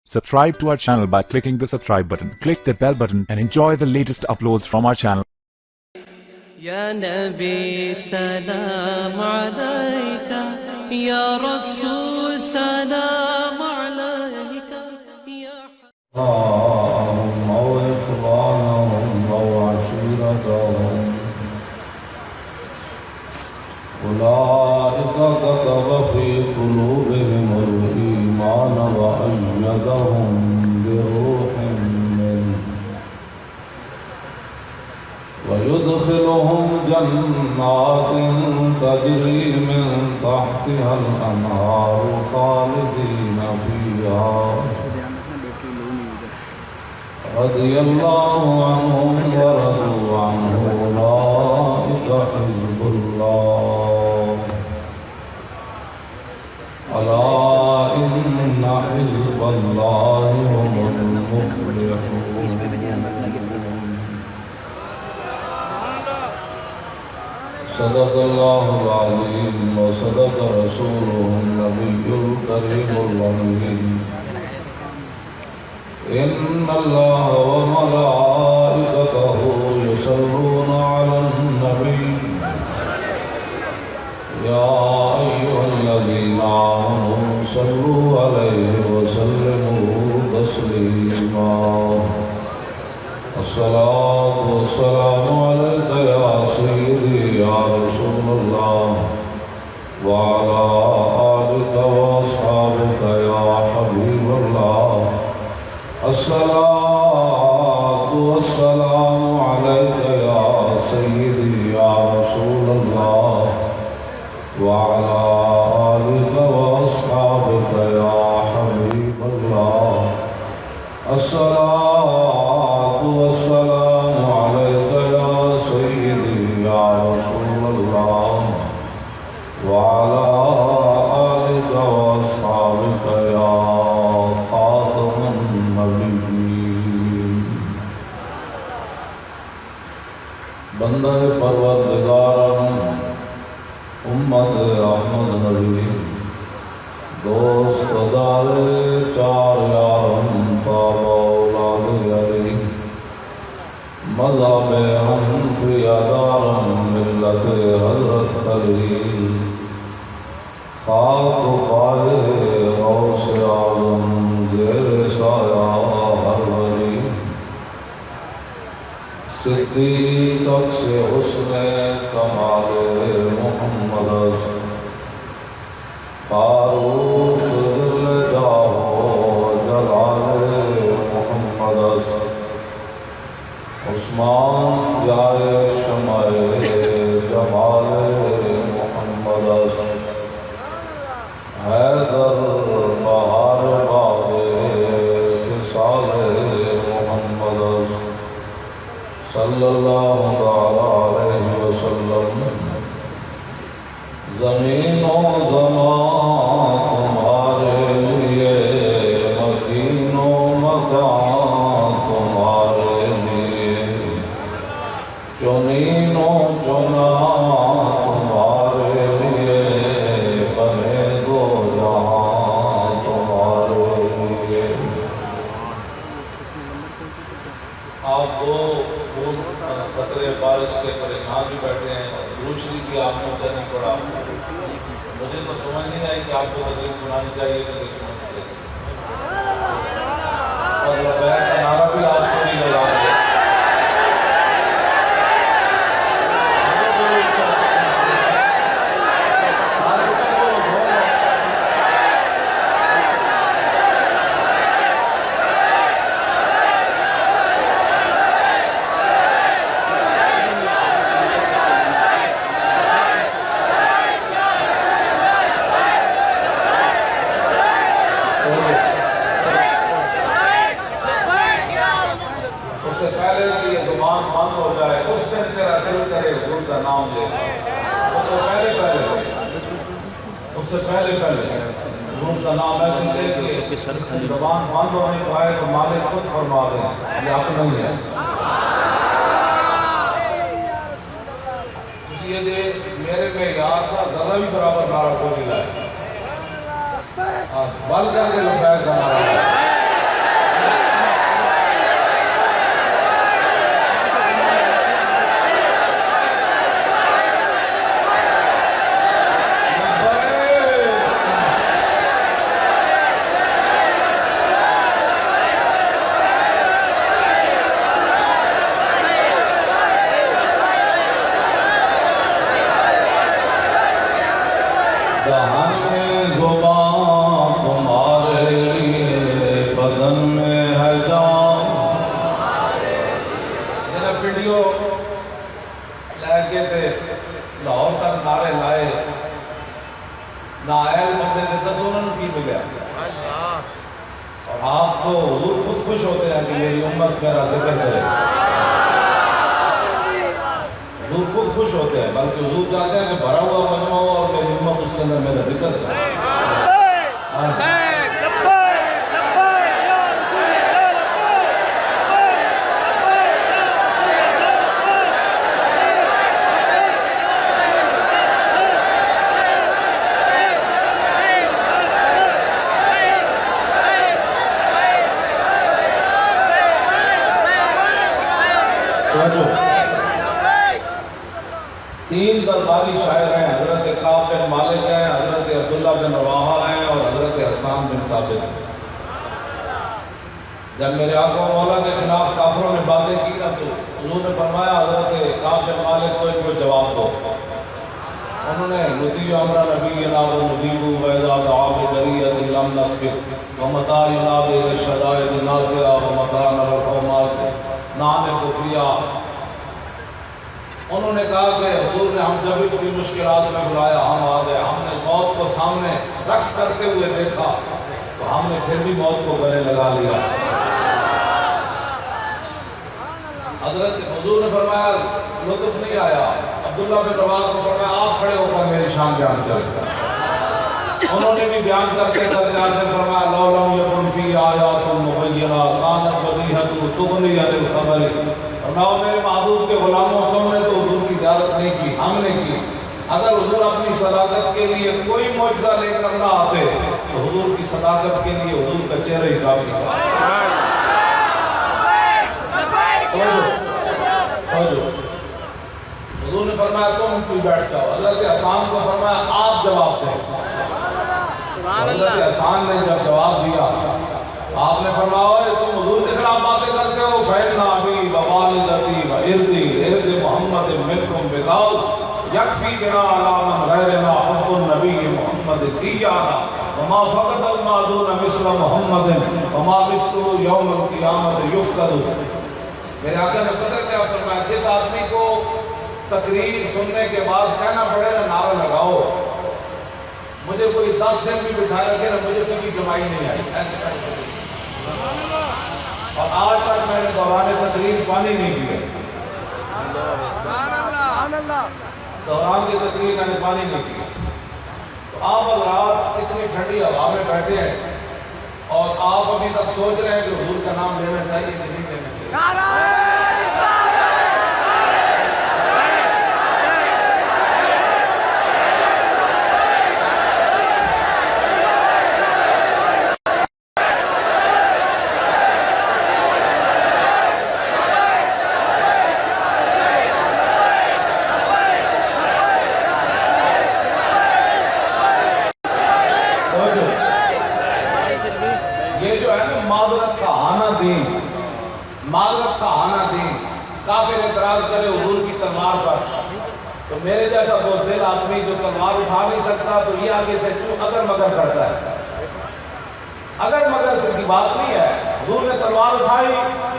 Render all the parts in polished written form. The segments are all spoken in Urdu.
Subscribe to our channel by clicking the subscribe button. Click the bell button and enjoy the latest uploads from our channel. يا نبي سلام عليك يا رسول سلام عليك يا هم أو إخوانهم أو عشيرتهم أولئك كتب في قلوبهم الإيمان وأيدهم بروح منه ويدخلهم جنات تجري من تحتها الأنهار خالدين فيها رضي الله عنهم ورضوا عنه أولئك حزب الله ألا إن حزب الله هم المفلحون صدق الله العظيم وصدق رسوله النبي الكريم الأمين إن الله وملائكته يصلون على النبي يا أيها الذين آمنوا صلوا عليه وسلموا تسليما الصلاة والسلام عليك يا سيدي يا رسول الله وعلى آلك وأصحابك يا حبيب الله الصلاة والسلام عليك يا سيدي يا رسول الله وعلى آلك وأصحابك يا حبيب الله الصلاة والسلام عليك يا سيدي يا رسول الله وعلى آلك وأصحابك يا خاتم النبيين بندہ پروردگارم امت احمد نبی دوست دار چار یارم تابع اولاد علی مذہب حنفی دارم ملت حضرت خلیل خاک و پائے غوث اعظم زیر سایہ ہر ولی صدیق سے حسن کمال محمد فاروق ذل جاہ جلال محمد عثمان جائے شمع جمال محمد حیدر بہار باغ خصال محمد صلی اللہ علیہ وسلم زمین و زمان تمہارے لیے مکین و مکان تمہارے لیے چنین و چنا تمہارے لیے بنے دو جہاں تمہارے لیے آپ دو قطرے بارش کے پریشان بھی بیٹھے ہیں دوسری کی آپ کو اچھا نہیں پڑا مجھے تو سمجھ نہیں آئی کہ آپ کو تقریر سنانی چاہیے کہ نہیں سنانی چاہیے اور لبیک کا نعرہ بھی آپ کو نہیں لگا دیا زبان بند ہونے پائے تو مالک خود فرما دیں یہ آپ نہیں ہے اس لیے دے میرے میں یاد تھا ذرا بھی برابر نارا کو نہیں لائے بل کر کے لبیک کا نعرہ آپ تو حضور خود خوش ہوتے ہیں کہ میری امت میرا ذکر کرے. حضور خود خوش ہوتے ہیں، بلکہ حضور چاہتے ہیں کہ بھرا ہوا مجمع ہو اور میری امت اس کے اندر میرا ذکر کرے. تین درباری شاعر ہیں، حضرت کعب بن مالک ہیں، حضرت عبداللہ بن رواحہ ہیں اور حضرت حسان بن ثابت ہیں. جب میرے آقا و مولا کے خلاف کافروں نے باتیں کی نا تو حضور نے فرمایا حضرت کعب بن مالک کو ان کو جواب دو. انہوں نے نطیع امر نبینا ونجیب وإذا دعا بدریۃ لم نسبق ومتى ينادي الشدائد ناجیا ومتى نرى القومات نعمت فيها. انہوں نے کہا کہ حضور نے ہم جب بھی کوئی مشکلات میں بلایا ہم آ گئے. ہم نے موت کو سامنے رقص کرتے ہوئے دیکھا تو ہم نے پھر بھی موت کو گلے لگا لیا. حضرت حضور نے فرمایا لطف نہیں آیا. عبداللہ بن رواحہ کو فرمایا آپ کھڑے ہو کر میری شان بیان کریں. انہوں نے بھی بیان کرتے کرتے سے فرمایا لو لم یکن فی آیات مبینہ کانت بدیہۃ تغنی عن الخبر. فرمایا میرے محبوب کے غلاموں تم نے تو حضور کی زیارت نہیں کی، ہم نے کی. اگر حضور اپنی صداقت کے لیے کوئی معجزہ لے کر نہ آتے تو حضور کی صداقت کے لیے حضور کا چہرہ ہی کافی تھا. حضور نے فرمایا تم کوئی بیٹھ جاؤ. حضرت حسان کو فرمایا آپ جواب دیں. حضرت حسان نے جب جواب دیا آپ نے فرمایا تم حضور کے خلاف باتیں کرتے ہو. فإن أبي ووالدتي وإرضي إرض محمد منكم بقول يكفي بنا على من غيرنا حب النبي محمد إيانا وما فقد المعدون مثل محمد وما مثله يوم القيامة يفقد. میرے آقا نے پتہ کیا فرمایا جس آدمی کو تقریر سننے کے بعد کہنا پڑے نا نعرہ لگاؤ مجھے کوئی 10 دن بھی بٹھائے رکھے نا مجھے کبھی جمائی نہیں آئی. ایسے کرتے اور آج تک میں نے دوران تقریر پانی نہیں پیا. دوران کی تقریر میں نے پانی نہیں پیا. تو آپ رات اتنی ٹھنڈی ہوا میں بیٹھے ہیں اور آپ ابھی تک سوچ رہے ہیں کہ حضور کا نام لینا چاہیے کہ نہیں لینا چاہیے. معذرت کا آنا دین. کافر اعتراض کرے حضور کی تلوار پر تو میرے جیسا بزدل آدمی جو تلوار اٹھا نہیں سکتا تو یہ آگے سے کیوں اگر مگر کرتا ہے. اگر مگر سے کی بات نہیں ہے. حضور نے تلوار اٹھائی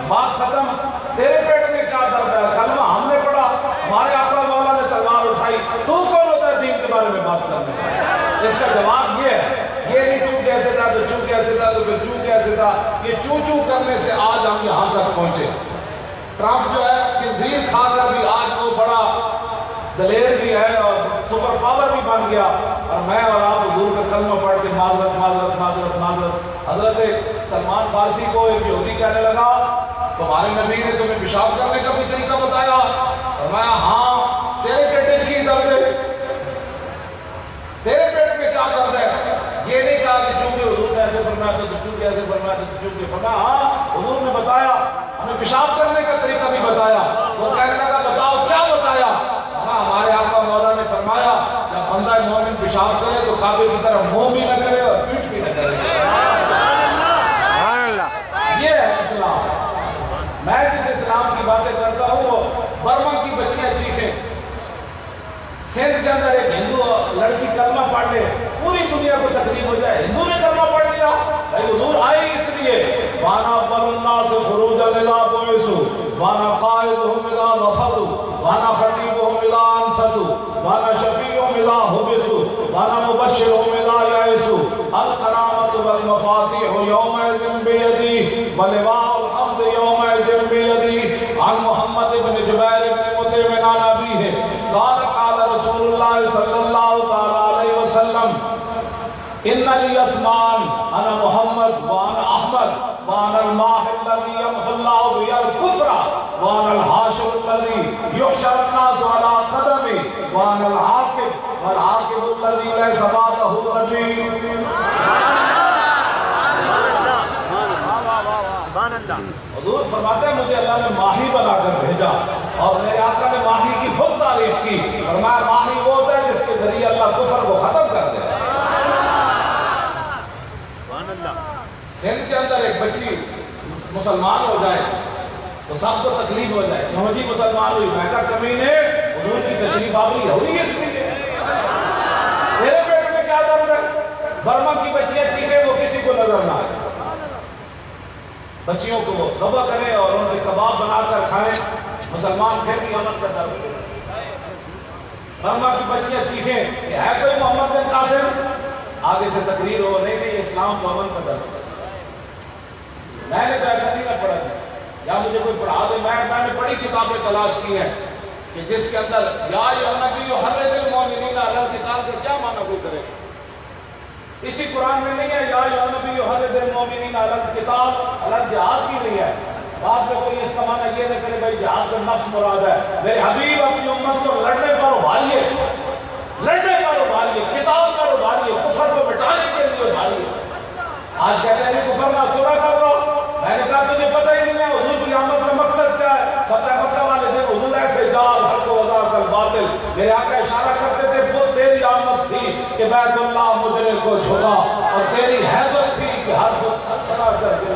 بات ختم. تیرے پیٹ میں کیا درد ہے کلمہ ہم نے پڑھا ہمارے آقا مولا نے تلوار اٹھائی تو کون ہوتا ہے دین کے بارے میں بات کرنے. اس کا جواب یہ ہے یہ نہیں چوں کیسے تھا تو چوں کیسے تھا تو پھر چوں کیسے تھا. یہ چوں چوں کرنے سے آج ہم یہاں تک پہنچے. ٹرمپ جو ہے خنزیر کھا کر بھی آج وہ بڑا دلیر بھی ہے اور سپر پاور بھی بن گیا. اور میں اور آپ حضور کا کلمہ پڑھ کے معذرت معذرت معذرت معذرت. حضرت سلمان فارسی کو ایک یہودی کہنے لگا تمہارے نبی نے تمہیں پیشاب کرنے کا بھی طریقہ بتایا. فرمایا ہاں تیرے پیٹ کی درد ہے تیرے پیٹ میں کیا درد ہے. یہ نہیں کہا کہ چونکہ حضور نے ایسے فرمایا تو چونکہ ایسے فرمایا تو چونکہ فرمایا ہاں حضور نے بتایا ہمیں پیشاب کرنے کا طریقہ بھی بتایا. وہ کہنے لگا بتاؤ کیا بتایا. ہمارے آقا مولا نے فرمایا جب بندہ مومن پیشاب کرے تو کعبے کی طرف منہ بھی نہ کرے اور پیٹھ بھی نہ کرے. یہ ہے اسلام. میں جس اسلام کی باتیں کرتا ہوں وہ برما کی بچیاں چیخیں. سندھ کے اندر ایک ہندو لڑکی کلمہ پڑھ لے پوری دنیا کو تکلیف ہو جائے. ہندو نے کلمہ پڑھ لیا بھائی حضور آئے اس لیے وانا اول الناس خروجا اذا بعثوا وانا قائدهم اذا وفدوا وانا خطیبهم اذا انصتوا وانا شفیعهم اذا حبسوا وانا مبشرهم اذا یئسوا الکرامۃ والمفاتیح یومئذ بید ولواء الحمد يومئذ بيدي عن محمد بن جبير بن مطعم عن أبيه قال قال رسول الله صلى الله تعالى عليه وسلم إن لي اسمان أنا محمد وأنا أحمد وأنا الماحي الذي يمحو الله بي الكفر وأنا الحاشر الذي يحشر الناس على قدمي وأنا العاقب والعاقب الذي ليس بعده نبي. حضور فرماتے ہیں مجھے اللہ نے ماہی بنا کر بھیجا اور میرے آقا نے ماہی کی خود تعریف کی. فرمایا ماہی وہ ہوتا ہے جس کے ذریعے اللہ کفر کو ختم کر دے. سندھ کے اندر ایک بچی مسلمان ہو جائے تو سب کو تکلیف ہو جائے. کیوں جی مسلمان ہوئی؟ میں کہا کمینے حضور کی تشریف آوری ہوئی اس لیے. میرے پیٹ میں کیا درد ہے؟ برما کی بچیاں چیخیں وہ کسی کو نظر نہ آئے. بچیوں کو وہ ذبح کریں اور ان کے کباب بنا کر کھائیں. مسلمان پھر بھی امن کا درد ہے. برما کی بچیاں چیخیں کہ ہے کوئی محمد بن قاسم؟ آگے سے تقریر ہو نہیں نہیں اسلام کو امن کا درد ہے. میں نے تو ایسا نہیں نہ پڑھا یا مجھے کوئی پڑھا دے. میں نے بڑی کتابیں تلاش کی ہیں کہ جس کے اندر یا نبی حرج المؤمنین علی القتال کا کیا معنی کوئی کرے. اسی قرآن میں نہیں ہے یا نبی حرج المؤمنین علی القتال علی جہاد کی نہیں ہے. بعد میں کوئی اس کا معنی یہ نہ کرے بھائی جہاد کا نفس مراد ہے. میرے حبیب اپنی امت کو لڑنے پر ابھاریے, لڑنے پر ابھاریے, کتاب پر ابھاریے, کفر کو مٹانے کے لیے ابھاریے. آج کہتے ہیں کفر نہ سورہ کر لو. میں نے کہا تجھے پتہ ہی نہیں ہے حضور کی آمد کا مقصد کیا ہے. فتح مکہ والے دن حضور ایسے جال حق و وضاق الباطل. میرے آقا اشارہ کرتے تھے وہ تیری آمد تھی کہ بیت اللہ مجرم کو جھکا اور تیری حیبت تھی کہ ہر کو کھڑا کر دے.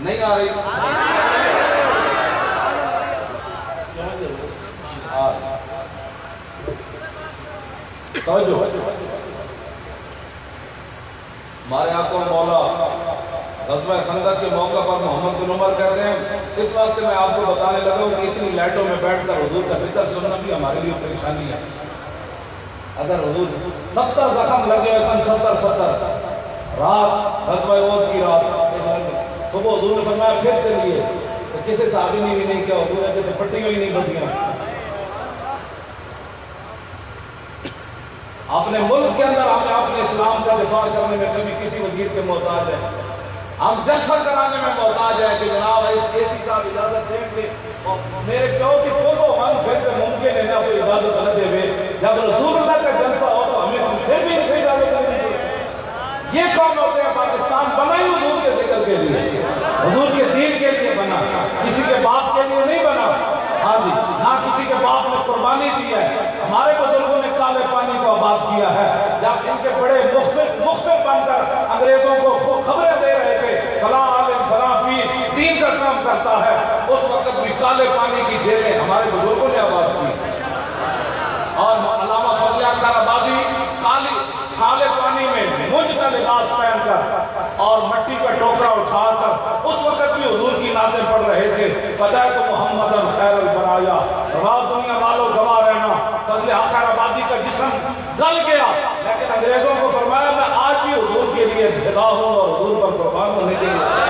نہیں آ رہی توجہ. ہمارے آقا مولا غزوہ خندق کے موقع پر محمد بن عمر کہتے ہیں اس واسطے میں آپ کو بتانے لگا ہوں کہ اتنی لائٹوں میں بیٹھ کر حضور کا ذکر سننا بھی ہمارے لیے پریشانی ہے. اگر حضور 70 زخم لگے سن 70 رات غزوہ احد کی رات صبح حضور نے فرمایا پھر چلیے تو کسی صحابی نے بھی نہیں کیا. حضور نے تو پٹی ہوئی نہیں بدیاں. اپنے ملک کے اندر ہمیں اپنے اسلام کا دفاع کرنے میں کبھی کسی وزیر کے محتاج ہیں. ہم جلسہ کرانے میں محتاج ہیں کہ جناب اس کیسی صاحب اجازت دیں گے. میرے کہو کہ کو من پھر تو ممکن ہے نہ کوئی اجازت نہ دے ہوئے. جب رسول اللہ کا جلسہ ہو تو ہمیں پھر بھی اسے اجازت نہیں دیں. یہ کون ہوتے ہیں؟ پاکستان بنا ہی حضور کے ذکر کے لیے, حضور کے دین کے لیے بنا, کسی کے باپ کے لیے نہیں بنا. ہاں جی, نہ کسی کے باپ نے قربانی دی ہے. ہمارے بزرگوں نے کالے پانی کو آباد کیا ہے. جب ان کے بڑے مخبر بن کر انگریزوں کو خبریں دے رہے تھے فلاں عالم فلاں پیر دین کا کام کرتا ہے, اس وقت بھی کالے پانی کی جیلیں ہمارے بزرگوں نے آباد کی. اور علامہ فضل اختر آبادی کالے پانی میں مجھ کا لباس پہن کر اور مٹی کا ٹوکرا اٹھا کر اس وقت بھی حضور کی نعتیں پڑھ رہے تھے. فدیت محمد خیر البرایا. رات دنیا والوں گواہ رہنا فضل اختر آبادی کا جسم گل گیا, لیکن انگریزوں کو فرمایا میں آج بھی حضور کے لیے فدا ہوں اور حضور پر قربان ہونے کے لیے.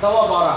12:15,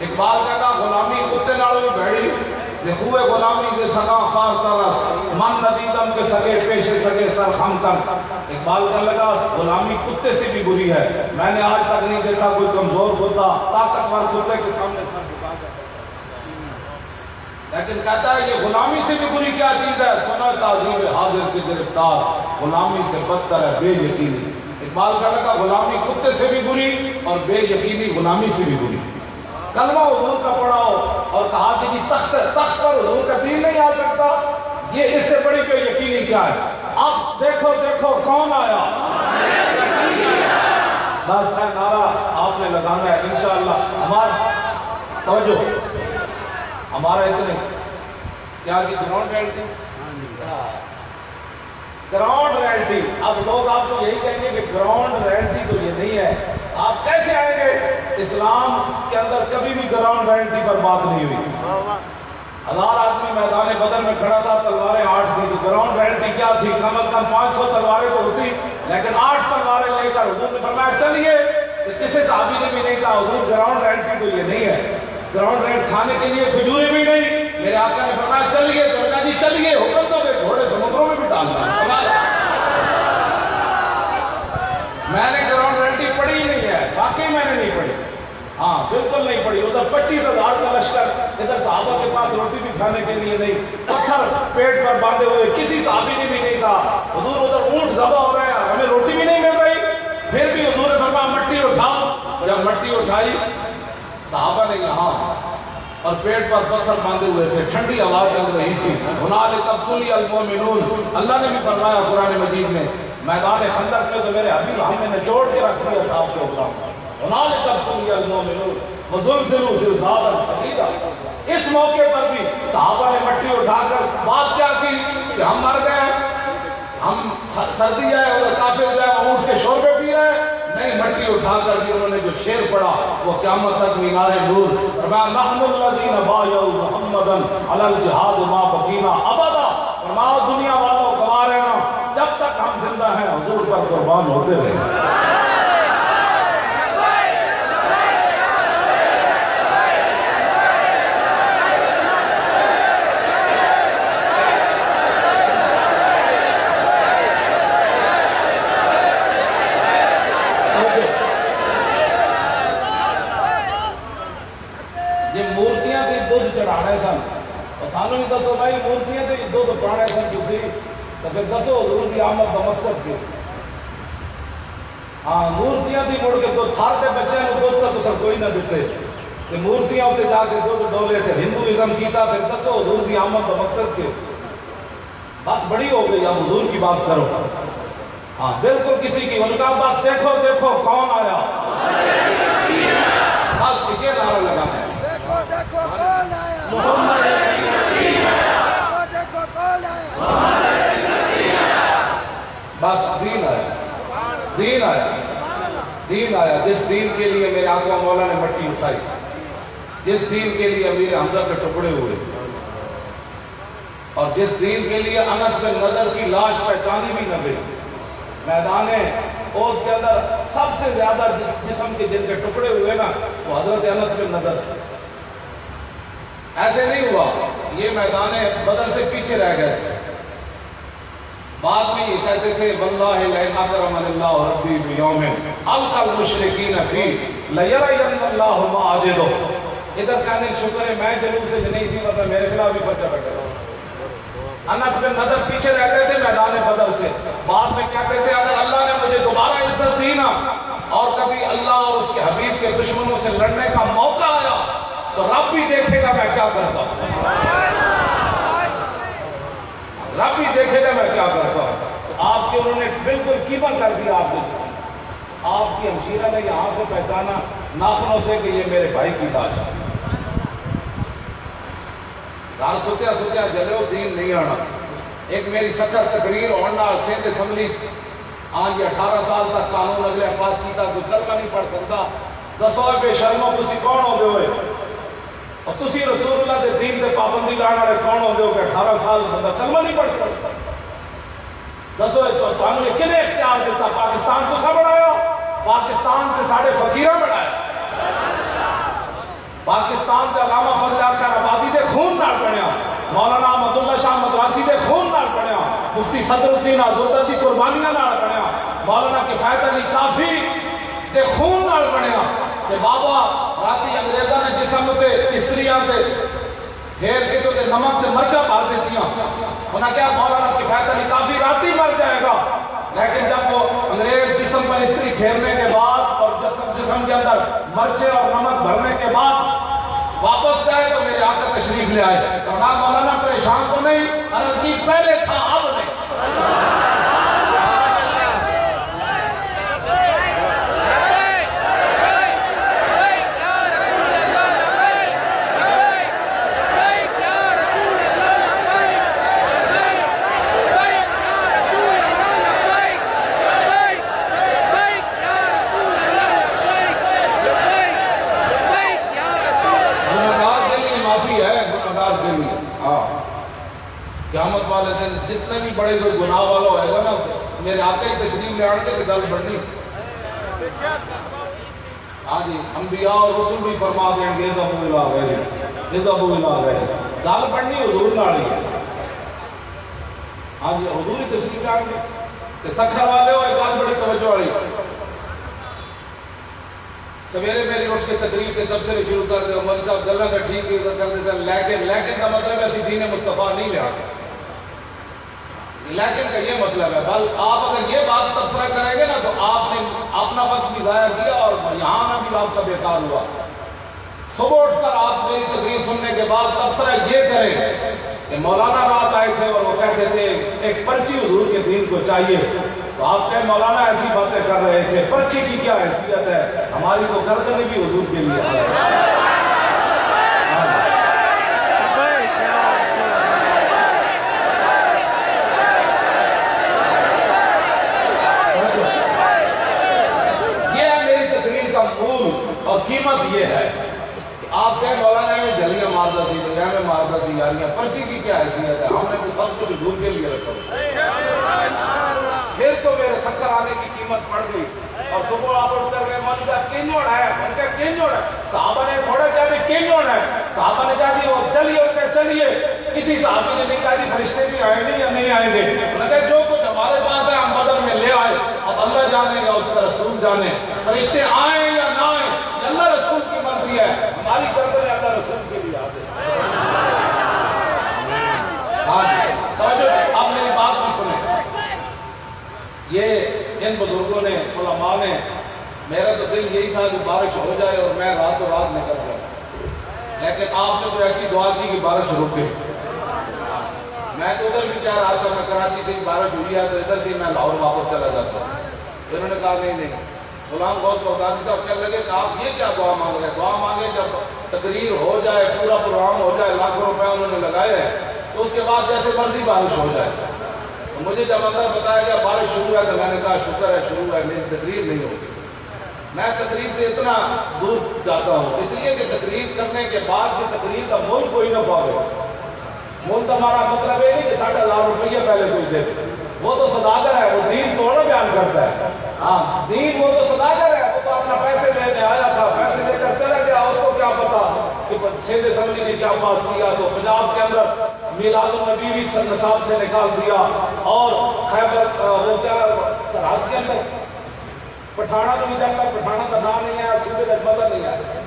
اقبال کہتا غلامی کتے نالوں بھی بھیڑی تے خوے غلامی دے سگا خار ترس من ندیدم کے سگے پیشے سگے سر خم کر. اقبال کہنے لگا غلامی کتے سے بھی بری ہے, میں نے آج تک نہیں دیکھا کوئی کمزور کتا طاقتور کتے کے سامنے سر جھکا کر. لیکن کہتا ہے یہ غلامی سے بھی بری کیا چیز ہے, سنا تعظیم حاضر کی گرفتار غلامی سے بدتر ہے بے یقینی. اقبال کہنے لگا غلامی کتے سے بھی بری اور بے یقینی غلامی سے بھی بری. کلمہ حضور کا پڑھاؤ اور کہا کہ جی تخت پر حضور کا دین نہیں آ سکتا, یہ اس سے بڑی بے یقینی کیا ہے. اب دیکھو دیکھو کون آیا, بس ہے نعرہ آپ نے لگانا ہے انشاءاللہ. ہمارا توجہ, ہمارا اتنے کیا کہ گراؤنڈ ریلٹی, گراؤنڈ ریلٹی. اب لوگ آپ کو یہی کہیں گے کہ گراؤنڈ ریلٹی تو یہ نہیں ہے, آپ کیسے آئیں گے؟ اسلام کے اندر کبھی بھی گراؤنڈ ریلٹی پر بات نہیں ہوئی. 1000 آدمی میدان بدر میں کھڑا تھا, تلواریں 8 تھی, تو گراؤنڈ ریلٹی کیا تھی؟ کم از کم 500 تلواریں تو ہوتی, لیکن 8 تلواریں لے کر حضور نے فرمایا چلیے, تو کسی صحابی نے بھی نہیں کہا حضور گراؤنڈ ریلٹی تو یہ نہیں ہے. گراؤنڈ ریلٹ کھانے کے لیے کھجوریں بھی نہیں, میرے آقا نے فرمایا چلیے, تو کہا جی چلیے, حکم تو دے گھوڑے سمندروں میں بھی ڈالنا. میں نے گراؤنڈ ریلٹی پڑھی ہی نہیں ہے, واقعی میں نے نہیں پڑھی, ہاں بالکل نہیں پڑھی. ادھر 25,000 کا لشکر, ادھر صحابہ کے پاس روٹی بھی کھانے کے لیے نہیں, پتھر پیٹ پر باندھے ہوئے, کسی صحابی نے بھی نہیں کہا حضور ادھر اونٹ ذبح ہو رہے ہیں, ہمیں روٹی بھی نہیں مل رہی, پھر بھی حضور نے فرمایا مٹی اٹھاؤ. جب مٹی اٹھائی صحابہ نے کہا, اور پیٹ پر پتھر باندھے ہوئے تھے, ٹھنڈی ہوا چل رہی تھی. ہنالک ابتلی المؤمنون, اللہ نے بھی فرمایا قرآن مجید میں, میدان خندق میں تو میرے حبیب ہم نے نچوڑ کے رکھ دیا تھا آپ کے اوپر. ہنالک ابتلی المؤمنون وزلزلوا زلزالا شدیدا. اس موقع پر بھی صحابہ نے مٹی اٹھا کر بات کیا کی کہ ہم مر گئے, ہم سردی ہے اور کافر جو ہے اونٹ کے شوربے پی رہے ہیں. نہیں, مٹی اٹھا کر بھی انہوں نے جو شعر پڑھا وہ قیامت تک مینار نور. فرمایا نحن الذین بایعوا محمدا علی الجہاد ما بقینا ابدا. فرمایا دنیا والوں گوا رہنا, جب تک ہم زندہ ہیں حضور پر قربان ہوتے رہے. سانو بھی دسو بھائی مورتیاں تے دودھ پانے سن تسی, تو پھر دسو حضور دی آمد دا مقصد کیوں؟ ہاں مورتیاں دی مڑ کے دودھ تھار دے بچے نو دودھ تا تسا کوئی نہ دیتے, تے مورتیاں تے جا کے دودھ ڈولے تے ہندوازم کیتا, پھر دسو حضور دی آمد دا مقصد کیوں؟ بس بڑی ہو گئی, اب حضور کی بات کرو. ہاں بالکل کسی کی, ان کا بس دیکھو دیکھو کون آیا, بس یہ نعرہ لگانا ہے. دیکھو دیکھو کون آیا, محمد بس دین آیا, دین آیا, دین آیا. جس دین کے لیے میرے آقا مولا نے مٹی اٹھائی, جس دین کے لیے امیر حمزہ کے ٹکڑے ہوئے, اور جس دین کے لیے انس بن نضر کی لاش پہچانی بھی نہ گئی. میدان احد کے اندر سب سے زیادہ جسم کے جن کے ٹکڑے ہوئے نا وہ حضرت انس بن نضر. ایسے نہیں ہوا, یہ میدان بدر سے پیچھے رہ گئے تھے. بعد میں یہ کہتے تھے واللہ لئن اکرمن اللہ ربی بیوم القى المشرکین فی لیرین اللہ ما اجدو. ادھر کہنے شکر ہے میں جلوس سے نہیں سی, مطلب میرے خلاف بھی پرچہ بیٹھا. انس بن نضر پیچھے رہتے تھے میدان بدر سے. بعد میں کہتے تھے اگر اللہ نے مجھے دوبارہ عزت دی نا اور کبھی اللہ اور اس کے حبیب کے دشمنوں سے لڑنے کا موقع آیا تو رب بھی دیکھے گا میں کیا کرتا ہوں, رب بھی دیکھے گا میں کیا کرتا ہوں. آپ کے انہوں نے بالکل قیمت کر دیا. آپ کی ہمشیرہ نے یہاں سے پہچانا ناخنوں سے کہ یہ میرے بھائی کی لاش ہے. رات ستیا ستیا جلے ہو, دین نہیں آنا. ایک میری سکر تقریر ہونا سندھ اسمبلی, آج یہ 18 سال تک قانون اگلے پاس کیتا, کوئی کلمہ نہیں پڑھ سکتا. دسو بے شرمو تسی کون ہو گئے ہوئے, اور تسی رسول اللہ دے دین دے پابندی لانا رہے کون ہو گئے کہ 18 سال بندہ کلمہ نہیں پڑھ سکتا. دسو تانوں نے کنے اختیار دیتا؟ پاکستان کو سا بڑھایا, پاکستان کے ساڑھے فقیرہ بڑھایا, پاکستان کے علامہ فضل خیر آبادی دے خون نال بنیا، مولانا احمد اللہ شاہ مدراسی دے خون نال بنیا، مفتی صدر الدین آزوردہ دی قربانیاں نال بنیا، مولانا کفایت علی کافی دے خون نال بنیا کہ بابا راتی انگریزاں نے جسم تے استریاں تے پھیر کے تو نمک تے مرچا پار دیتیاں، انہاں کیا مولانا کفایت علی کافی راتی مر جائے گا، لیکن جب وہ انگریز جسم پر استری پھیرنے کے بعد اور جسم کے اندر مرچے اور نمک بھرنے کے بعد واپس گئے تو میرے آقا تشریف لے آئے، تو مولانا پریشان تو نہیں، عرض کی پہلے تھا اب نہیں۔ قیامت والے سے جتنے بھی بڑے کوئی گناہ والا ہوئے گا نا میرے آقا ہی تشریف لے آنے کے گل بڑھنی، ہاں جی انبیاء اور رسول بھی فرما دیں گے اذهبوا الى غیرہم اذهبوا الى غیرہم، گل بڑھنی حضور نال ہی، ہاں جی حضور ہی تشریف لے آنے تے سکھر والے ہوئے گل بڑی توجہ والی، سویرے میری اٹھ کے تقریر کے تبصرے شروع کر دے عمر صاحب گلاں کا ٹھیک کرتے سر لیکن کا مطلب ہے اسی دین مصطفیٰ نہیں لے آتے، لیکن کا یہ مطلب ہے بل آپ اگر یہ بات تبصرہ کریں گے نا تو آپ نے اپنا وقت بھی ضائع کیا اور یہاں آنا بھی آپ کا بیکار ہوا۔ صبح اٹھ کر آپ میری تقریر سننے کے بعد تبصرہ یہ کریں کہ مولانا رات آئے تھے اور وہ کہتے تھے ایک پرچی حضور کے دین کو چاہیے، تو آپ کہیں مولانا ایسی باتیں کر رہے تھے، پرچی کی کیا حیثیت ہے، ہماری تو گردنیں بھی حضور کے لیے اور قیمت یہ ہے کہ آپ کہیں مولانا میں جلیاں ماردہ سی دنیا میں ماردہ سی یاریاں، پرچی کی کیا حیثیت ہے، ہم نے تو سب کچھ حضور کے لیے رکھا، پھر تو میرے سکر آنے کی قیمت پڑ گئی۔ اور صبح آپ اٹھ کر گئے مولوی صاحب کینجوڑ ہے، ان کا کینجوڑ ہے، صحابہ نے تھوڑا کہا بھی کینجوڑ ہے، صحابہ نے کہا جی وہ چلیے، ان کا چلیے، کسی صحابی نے نہیں کہا جی فرشتے بھی آئیں گے یا نہیں آئیں گے، انہوں نے کہا جو کچھ ہمارے پاس ہے ہم بدل میں لے آئے، اب اللہ جانے گا اس کا رسول جانے، فرشتے آئیں یا نہ آئیں اللہ رسول کی مرضی ہے، ہماری گردنیں اللہ رسول کے لیے آتے ہیں۔ ہاں جی توجہ، آپ میری بات بھی سنیں، یہ ان بزرگوں نے علماء نے، میرا تو دل یہی تھا کہ بارش ہو جائے اور میں راتوں رات نکل جاؤں، لیکن آپ نے تو ایسی دعا کی کہ بارش رکے، میں تو ادھر بھی چاہ رہا تھا میں کراچی سے بارش ہوئی ہے تو ادھر سے میں لاہور واپس چلا جاتا ہوں، انہوں نے کہا نہیں غلام غوث بغدادی صاحب کہنے لگے کہ آپ یہ کیا دعا مانگ رہے ہیں، دعا مانگے جب تقریر ہو جائے پورا پروگرام ہو جائے لاکھوں روپے انہوں نے لگائے ہیں تو اس کے بعد جیسے مرضی بارش ہو جائے، تو مجھے جب اندر بتایا گیا بارش شروع ہے تو میں نے کہا شکر ہے شروع ہے، میری تقریر نہیں ہوگی، میں تقریر سے اتنا دور جاتا ہوں اس لیے کہ تقریر کرنے کے بعد یہ تقریر کا مول کوئی نہ پاوے، مول تو ہمارا مطلب یہ نہیں کہ 60,000 روپیہ پہلے کوئی دے، وہ تو صداقت ہے، وہ دین تھوڑا بیان کرتا ہے، ہاں دین وہ تو صداقت ہے، وہ تو اپنا پیسے لینے آیا تھا، پیسے لے کر چلا گیا، اس کو کیا پتا کہ سید اسمبلی نے کیا پاس کیا، تو پنجاب کے اندر میلاد النبی بھی نصاب سے نکال دیا، اور خیبر وہ کیا سرحد کے اندر پٹھانا تو نہیں جانتا، پٹھانا کا نام نہیں ہے، صوبے کا پتہ نہیں ہے،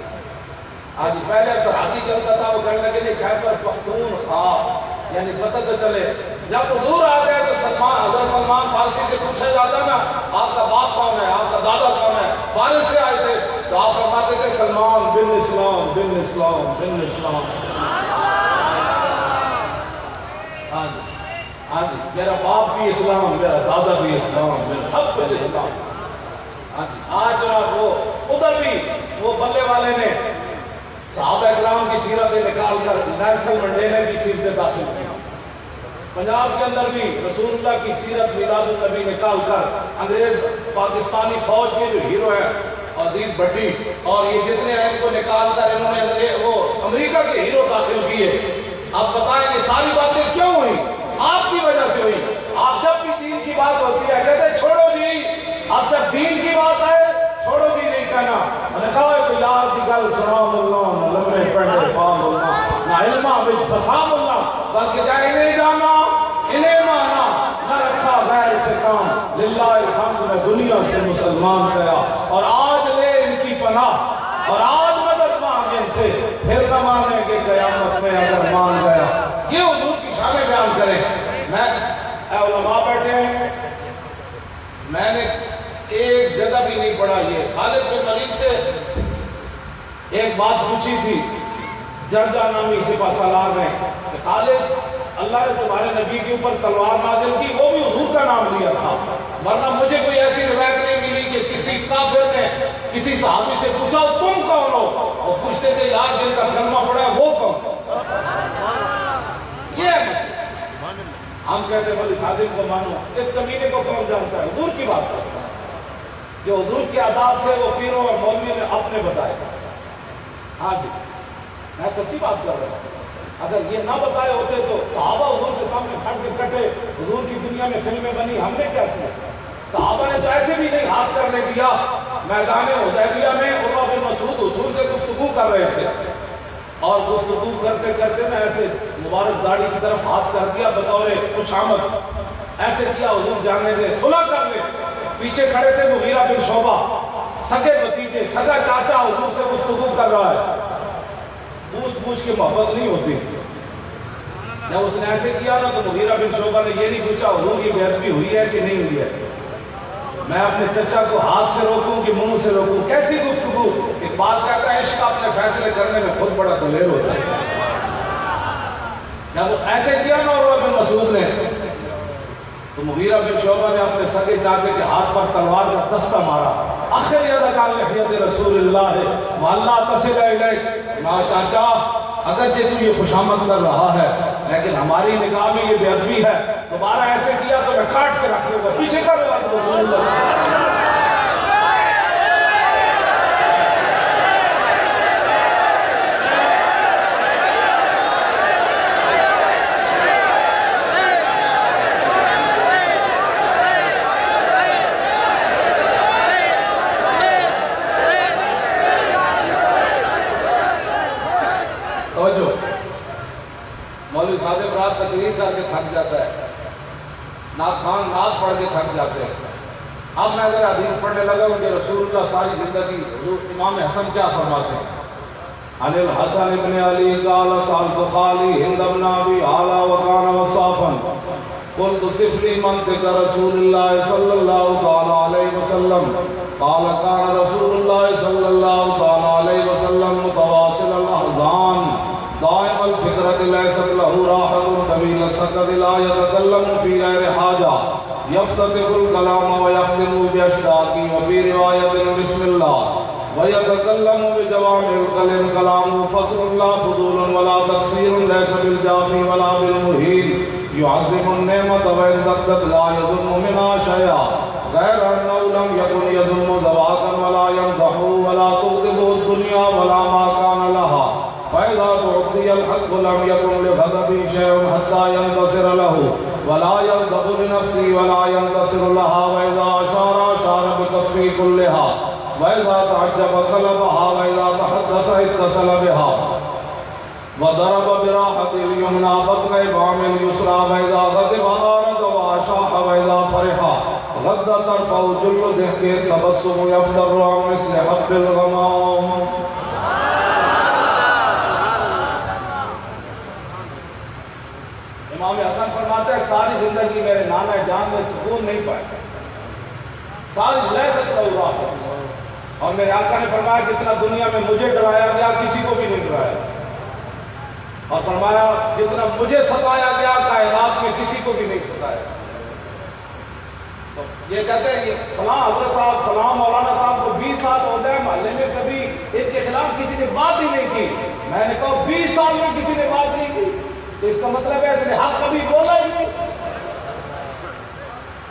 آج پہلے سرحدی چلتا تھا، وہ کہنے لگے خیبر پختونخوا، یعنی پتہ تو چلے، جب حضور آ گئے تو حضرت سلمان فارسی سے پوچھا جاتا نا آپ کا باپ کون ہے، آپ کا دادا کون ہے، فارس سے آئے تھے تو آپ فرماتے تھے سلمان بن اسلام بن اسلام بن اسلام، ہاں جی میرا باپ بھی اسلام، میرا دادا بھی اسلام، میرا سب کچھ اسلام، آج جناب وہ ادھر بھی وہ بلے والے نے صحابہ اکرام کی سیرتیں نکال کر نیلسن منڈیلا کی سیرتیں داخل کی، پنجاب کے اندر بھی رسول اللہ کی سیرت میلاد النبی نکال کر انگریز پاکستانی فوج کے جو ہیرو ہیں عزیز بھٹی اور یہ جتنے ہیں ان کو نکال کر انہوں نے وہ امریکہ کے ہیرو داخل کیے، اب بتائیں یہ ساری باتیں کیوں ہوئی؟ آپ کی وجہ سے ہوئی، آپ جب بھی دین کی بات ہوتی ہے کہتے ہیں چھوڑو جی، اب جب دین کی بات آئے چھوڑو جی نہیں کہنا، انہوں نے کہا کوئی یار کی گل سنا ملنا لمبے حساب اللہ، بلکہ کہا انہیں جانا انہیں مانا، نہ رکھا غیر سے کام، للہ الحمد میں دنیا سے مسلمان گیا، اور آج لے ان کی پناہ اور آج مدد مانگ ان سے، پھر نہ مانیں گے قیامت میں اگر مان گیا۔ یہ حضور کی شانیں بیان کریں۔ میں اے علماء بیٹھے ہیں، میں نے ایک جگہ بھی نہیں پڑھا، یہ خالد بن ولید سے ایک بات پوچھی تھی جرجا نامی سپہ سالار نے کہ خالد اللہ نے تمہارے نبی کے اوپر تلوار نازل کی، وہ بھی حضور کا نام لیا تھا، ورنہ مجھے کوئی ایسی روایت نہیں ملی کہ کسی کافر نے کسی صحابی سے پوچھا تم کون ہو، وہ پوچھتے تھے یار جن کا کلمہ پڑھا ہے وہ کون؟ یہ ہے مسئلہ۔ ہم کہتے ہیں بھلی خادم کو مانو، اس کمینے کو کون جانتا ہے؟ حضور کی بات کرتا ہے، جو حضور کے آداب تھے وہ پیروں اور مولویوں نے اپنے بتائے۔ ہاں جی میں سچی بات کر رہا ہوں، اگر یہ نہ بتائے ہوتے تو صحابہ حضور کے سامنے کھڑ کے کٹے، حضور کی دنیا میں فلمیں بنی، ہم نے کیا کیا؟ صحابہ نے تو ایسے بھی نہیں ہاتھ کرنے دیا۔ میدان حدیبیہ میں عروہ بن مسعود حضور سے گفتگو کر رہے تھے، اور گفتگو کرتے کرتے میں ایسے مبارک داڑھی کی طرف ہاتھ کر دیا بطور خوش آمد، ایسے کیا حضور جانے دے صلح کر لے۔ پیچھے کھڑے تھے مغیرہ بن شعبہ، سگے بھتیجے، سگا چاچا حضور سے گفتگو کر رہا ہے، پوچھ پوچھ کے محبت نہیں ہوتی۔ جب اس نے ایسے کیا نا تو مغیرہ بن شعبہ نے یہ نہیں پوچھا حضور کی بیعت بھی ہوئی ہے کہ نہیں ہوئی ہے، میں اپنے چچا کو ہاتھ سے روکوں کہ منہ سے روکوں؟ کیسی گفتگو؟ ایک بات کہتا ہے عشق اپنے فیصلے کرنے میں خود بڑا دلیر ہوتا ہے۔ جب ایسے کیا نا عروہ بن مسعود نے تو مغیرہ بن شعبہ نے اپنے سگے چاچے کے ہاتھ پر تلوار کا دستہ مارا، اخر یدک عن لحیۃ رسول اللہ وَاللہ تصل الیک۔ ماں چاچا اگرچہ تو یہ خوشامد کر رہا ہے لیکن ہماری نگاہ میں یہ بے ادبی ہے، دوبارہ ایسے کیا تو میں کاٹ کے رکھ لوں گا، پیچھے کر رسول اللہ۔ مولوی خادم رات تقریر کر کے تھک جاتا ہے، ناخوان نعت پڑھ کے تھک جاتے ہیں۔ اب میں اگر حدیث پڑھنے لگا ہوں کہ رسول اللہ ساری زندگی، حضور امام حسن کیا فرماتے ہیں؟ عن الحسن ابن علی قال سألت خالی ہند بن ابی اعلی وکان وصافا قلت صف لی منطق رسول اللہ صلی اللہ تعالی علیہ وسلم قال کان رسول اللہ صلی اللہ تعالی علیہ وسلم متواصل الاحزان دائم الفکرت لیست له راحت طویل السکت لا يتکلم فی غیر حاجہ یفتتح الکلام ویختم باشتاق وفی روایت بسم اللہ ویتکلم بجوامع الکلم کلام فصل لا فضول ولا تقصیر لیس بالجافی ولا بالمہین يعظم النعمت وإن دقت لا يظلم منها شيئا غير أنه لم يكن يظلم زواقا ولا يمدح ولا تغضب الدنيا ولا ما كان لها فإذا تعطي الحق لم يكن لغضب شيء حتى ينتصر له ولا يغضب لنفسه ولا ينتصر لها وإذا أشار بكفه كلها وإذا تعجب قلبها وإذا تحدث اتصل بها وضرب براحة اليمنى بطن إبهام اليسرى وإذا غضب أعرض وأشاح وإذا فرح غض طرفه جل ضحكه التبسم يفدر عن مثل حب الغمام۔ امام حسن فرماتے ہیں ساری زندگی میرے نانا جان میں سکون نہیں پائے، ساری لے سکتا ہوا، اور میرے آقا نے فرمایا جتنا دنیا میں مجھے ڈرایا گیا کسی کو بھی نہیں ڈرایا، اور فرمایا جتنا مجھے ستایا گیا کائنات میں کسی کو بھی نہیں ستایا۔ تو یہ کہتے ہیں یہ فلاں حضرت صاحب فلاں مولانا صاحب کو 20 سال ہو گئے محلے میں کبھی ان کے خلاف کسی نے بات ہی نہیں کی۔ میں نے کہا 20 سال میں کسی نے بات نہیں کی تو اس کا مطلب ہے اس نے حق کبھی بولا ہی نہیں۔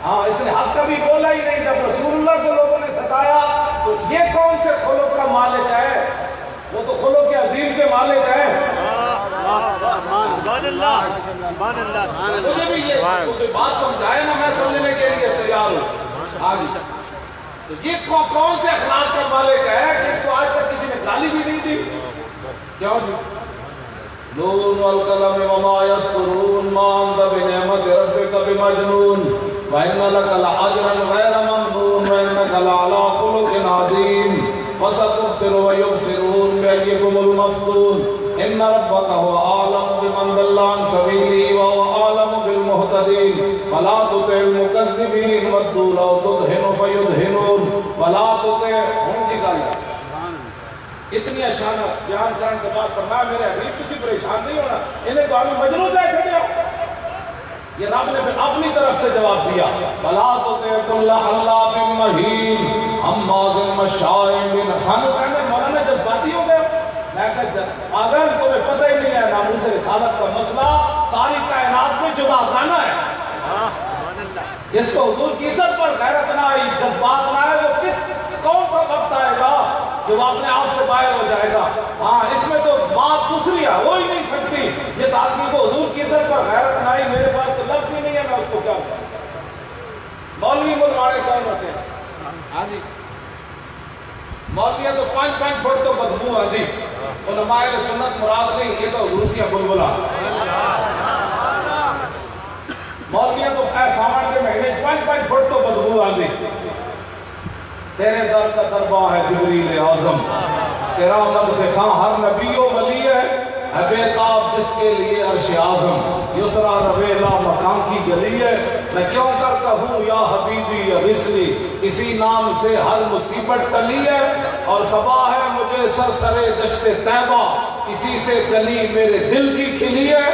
ہاں اس نے حق کبھی بولا ہی نہیں۔ جب رسول اللہ کو لوگوں نے ستایا تو یہ کون سے خلق کا مالک ہے؟ وہ تو خلق عظیم کے مالک ہیں۔ مجھے بھی یہ کوئی بات سمجھائے نا، میں سمجھنے کے لیے تیار ہوں۔ تو یہ کون سے اخلاق کا مالک ہے کہ اس کو آج تک کسی نے گالی بھی نہیں دی؟ کیوں جی؟ نون والقلم وما يسطرون ما أنت بنعمة ربك بمجنون وإن لك لأجرا غير ممنون وإنك لعلى خلق عظيم فستبصر ويبصرون بأيكم المفتون إن ربك هو أعلم بمن ضل عن سبيله وهو أعلم بالمهتدين فلا تطع المكذبين ودوا لو تدهن فيدهنون ولا تطع اتنی اشارہ بیان کرنے کے بعد فرمایا میرے حبیب کسی پریشان نہیں ہونا انہیں تو ہمیں مجنون دے چھڑیا یہ رب نے پھر اپنی طرف سے جواب دیا بلا تو تے کل حلاف مہین حماز مشاء بنفسان کہنے مولانا جذباتی ہو گیا میں کہا اگر تمہیں پتہ ہی نہیں ہے ناموس رسالت کا مسئلہ ساری کائنات میں جدا کرنا ہے جس کو حضور کی عزت پر غیرت نہ آئی جذبات نہ آئے وہ کون سا وقت آئے گا جو اپنے آپ سے باہر ہو جائے گا ہاں اس میں تو بات دوسری ہے ہو ہی نہیں سکتی جس آدمی کو حضور کی عزت پر غیرت نہ آئی میرے پاس تو لفظ ہی نہیں ہے میں اس کو کیا بتاؤں مولوی مولواڑے کون ہوتے ہیں ہاں جی مولویاں تو 5 فٹ تو بدبو آتی علماء سنت مراد نہیں یہ تو حضور کی بلبلا مولویاں تو سامان کے مہینے 5 فٹ تو بدبو آتی تیرے در کا درباں ہے جبریل اعظم تیرا مد سے خاں ہر نبی و ولی ہے بیتاب جس کے لیے عرش اعظم یسرا رویلا مقام کی گلی ہے میں کیوں کر کہوں یا حبیبی یا رسلی اسی نام سے ہر مصیبت ٹلی ہے اور صبا ہے مجھے سرسرے دشت طیبہ اسی سے گلی میرے دل کی کھلی ہے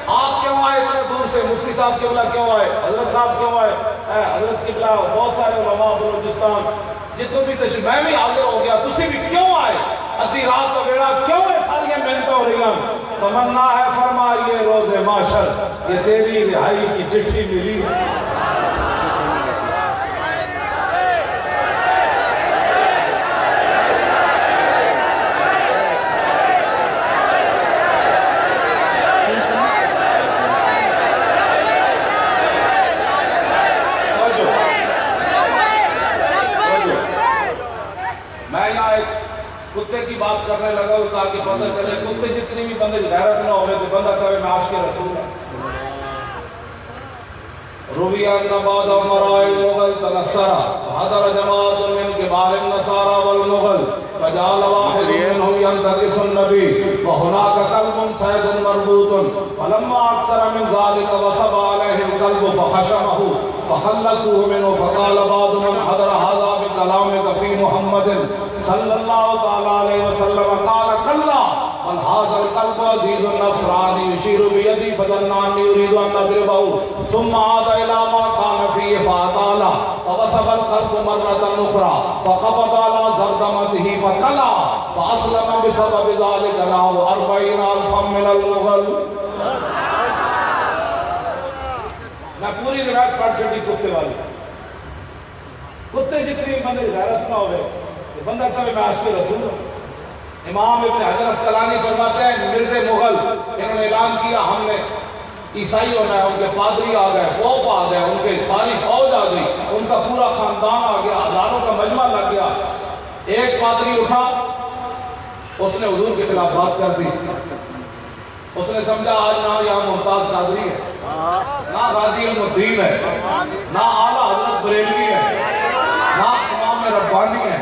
آپ کیوں آئے اتنے دور سے مفتی صاحب قبلہ کیوں آئے حضرت صاحب کیوں آئے حضرت قبلہ بہت سارے علماء بلوچستان جتوں بھی تشریف میں بھی حاضر ہو گیا تسی بھی کیوں آئے ادھی رات کا بیڑا کیوں ہے ساری محنتیں ہو رہی ہیں تمنا ہے فرمائیے روز معاشر یہ تیری رہائی کی چٹھی ملی ہے کتے کی بات کرنے لگا تاکہ پتہ چلے کتے جتنی بھی بندے غیرت نہ ہوئے تو بندہ کہے میں عاشق رسول ہے روی ان بعد عمراء المغل تنصرا حضر جماعت من کبار النصارى والمغل فجعل واحد منهم ينتقص النبي وهناك قلب صيد مربوط فلما اكثر من ذلك وصب عليه القلب فخشمه فخلصوه منه فقال بعض من حضر هذا بكلامك في محمد صلی اللہ تعالی علیہ وسلم قال کلا من هذا القلب عزیز النفس رانی یشیر بیدی فظنانی یرید ان نضربه ثم عاد الى ما كان فيه فاطال فوصف القلب مرة اخرى فقبض على زردمته فقلع فاسلم بسبب ذلك له 40,000 من المغل میں پوری روایت پڑھ چکی کتے والی کتے جتنی بندے غیرت نہ ہوئے بندہ کبھی میں عاشق رسول ہوں امام ابن حجر اسقلانی فرماتے ہیں مرزا مغل انہوں نے اعلان کیا ہم نے عیسائی ہونا ہے ان کے پادری آ گئے پوپ آ گئے ان کے ساری فوج آ گئی ان کا پورا خاندان آ گیا ہزاروں کا مجمع لگ گیا ایک پادری اٹھا اس نے حضور کے خلاف بات کر دی اس نے سمجھا آج نہ یہاں ممتاز قادری ہے نہ غازی المدین ہے نہ اعلیٰ حضرت بریلوی ہے نہ امام ربانی ہے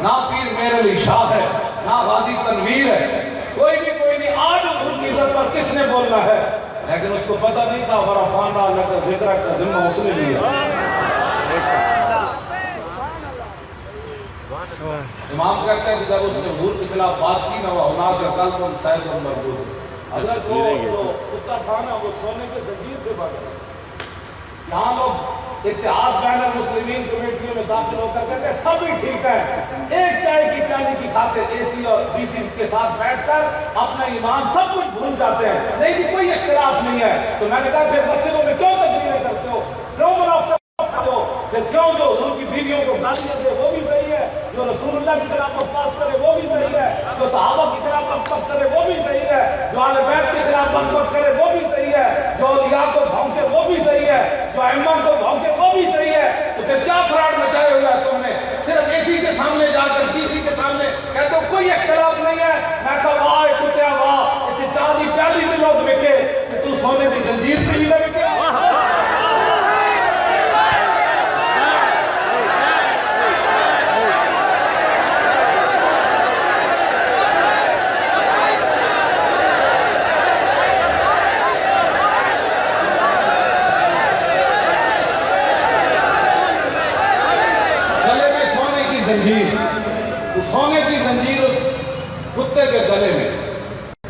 نہ پیر میر علی شاہ ہے نہ غازی تنویر ہے کوئی نہیں آج حضور کی عزت پر کس نے بولنا ہے لیکن اس کو پتہ نہیں تھا ورفعنا لک ذکرک کا ذمہ اس نے لیا امام کہتے ہیں کہ جب اس نے حضور کے خلاف بات کی نہ وہ ہناک قلب صید مربوط اگر وہ کتا تھا نا وہ سونے کے زنجیر سے بڑھ گیا یہاں لوگ اتحاد بین المسلمین کمیٹیوں میں داخل ہو کر کہتے ہیں سب ہی ٹھیک ہے ایک چائے کی پیالی کی خاطر اے سی اور بی سی کے ساتھ بیٹھ کر اپنا ایمان سب کچھ بھول جاتے ہیں نہیں کہ کوئی اختلاف نہیں ہے تو میں نے کہا پھر مسجدوں میں کیوں تقریریں کرتے ہو کیوں منافقت کرتے ہو پھر کیوں جو حضور کی بیویوں کو گالیاں دے وہ بھی صحیح ہے جو رسول اللہ کی خلاف بات کرے وہ بھی صحیح ہے جو صحابہ کی خلاف بات کرے وہ بھی صحیح ہے جو اہل بیت کے خلاف بات کرے وہ بھی صحیح ہے جو اولیاء کو بھونکے وہ بھی صحیح ہے جو ائمہ کو بھونکے وہ بھی صحیح ہے تو پھر کیا فراڈ مچائے ہوا ہے تم نے صرف اے سی کے سامنے جا کر بی سی کے سامنے کہتے ہو کوئی اختلاف نہیں ہے میں کہا واہ کتیا واہ اتنی چاندی پیالی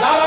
11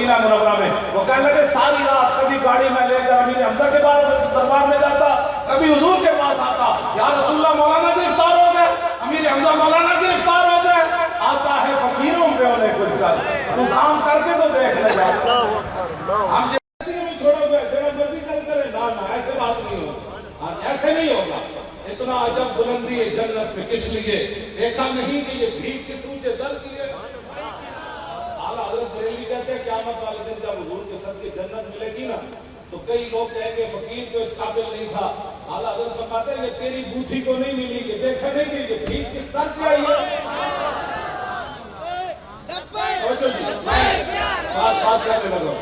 مدینہ منورہ میں. وہ کہنے لگے ساری رات کبھی گاڑی میں لے کر امیر حمزہ کے دربار میں جاتا, کبھی حضور کے پاس آتا, یا رسول اللہ مولانا گرفتار ہو گئے, امیر حمزہ مولانا گرفتار ہو گئے. آتا ہے فقیروں پہ انہیں کچھ کر, تو کام کر کے تو دیکھ لے جاتا. ہم جیسے میں چھوڑو گے جنہوں مرضی کر کرے, نا ایسے بات نہیں ہوگا, ایسے نہیں ہوگا. اتنا عجب بلندی ہے جنت میں کس لیے, دیکھا نہیں کہ یہ بھیک کس اونچے در کی ہے. اعلیٰ حضرت بریلوی کہتے ہیں قیامت والے دن جب حضور کے صدقے جنت ملے گی نا, تو کئی لوگ کہیں گے فقیر تو اس قابل نہیں تھا. اعلیٰ حضرت فرماتے ہیں یہ تیری بوتھی کو نہیں ملی, کہ دیکھا نہیں کہ یہ بھیک کس در سے آئی ہے. بات کرنے لگو.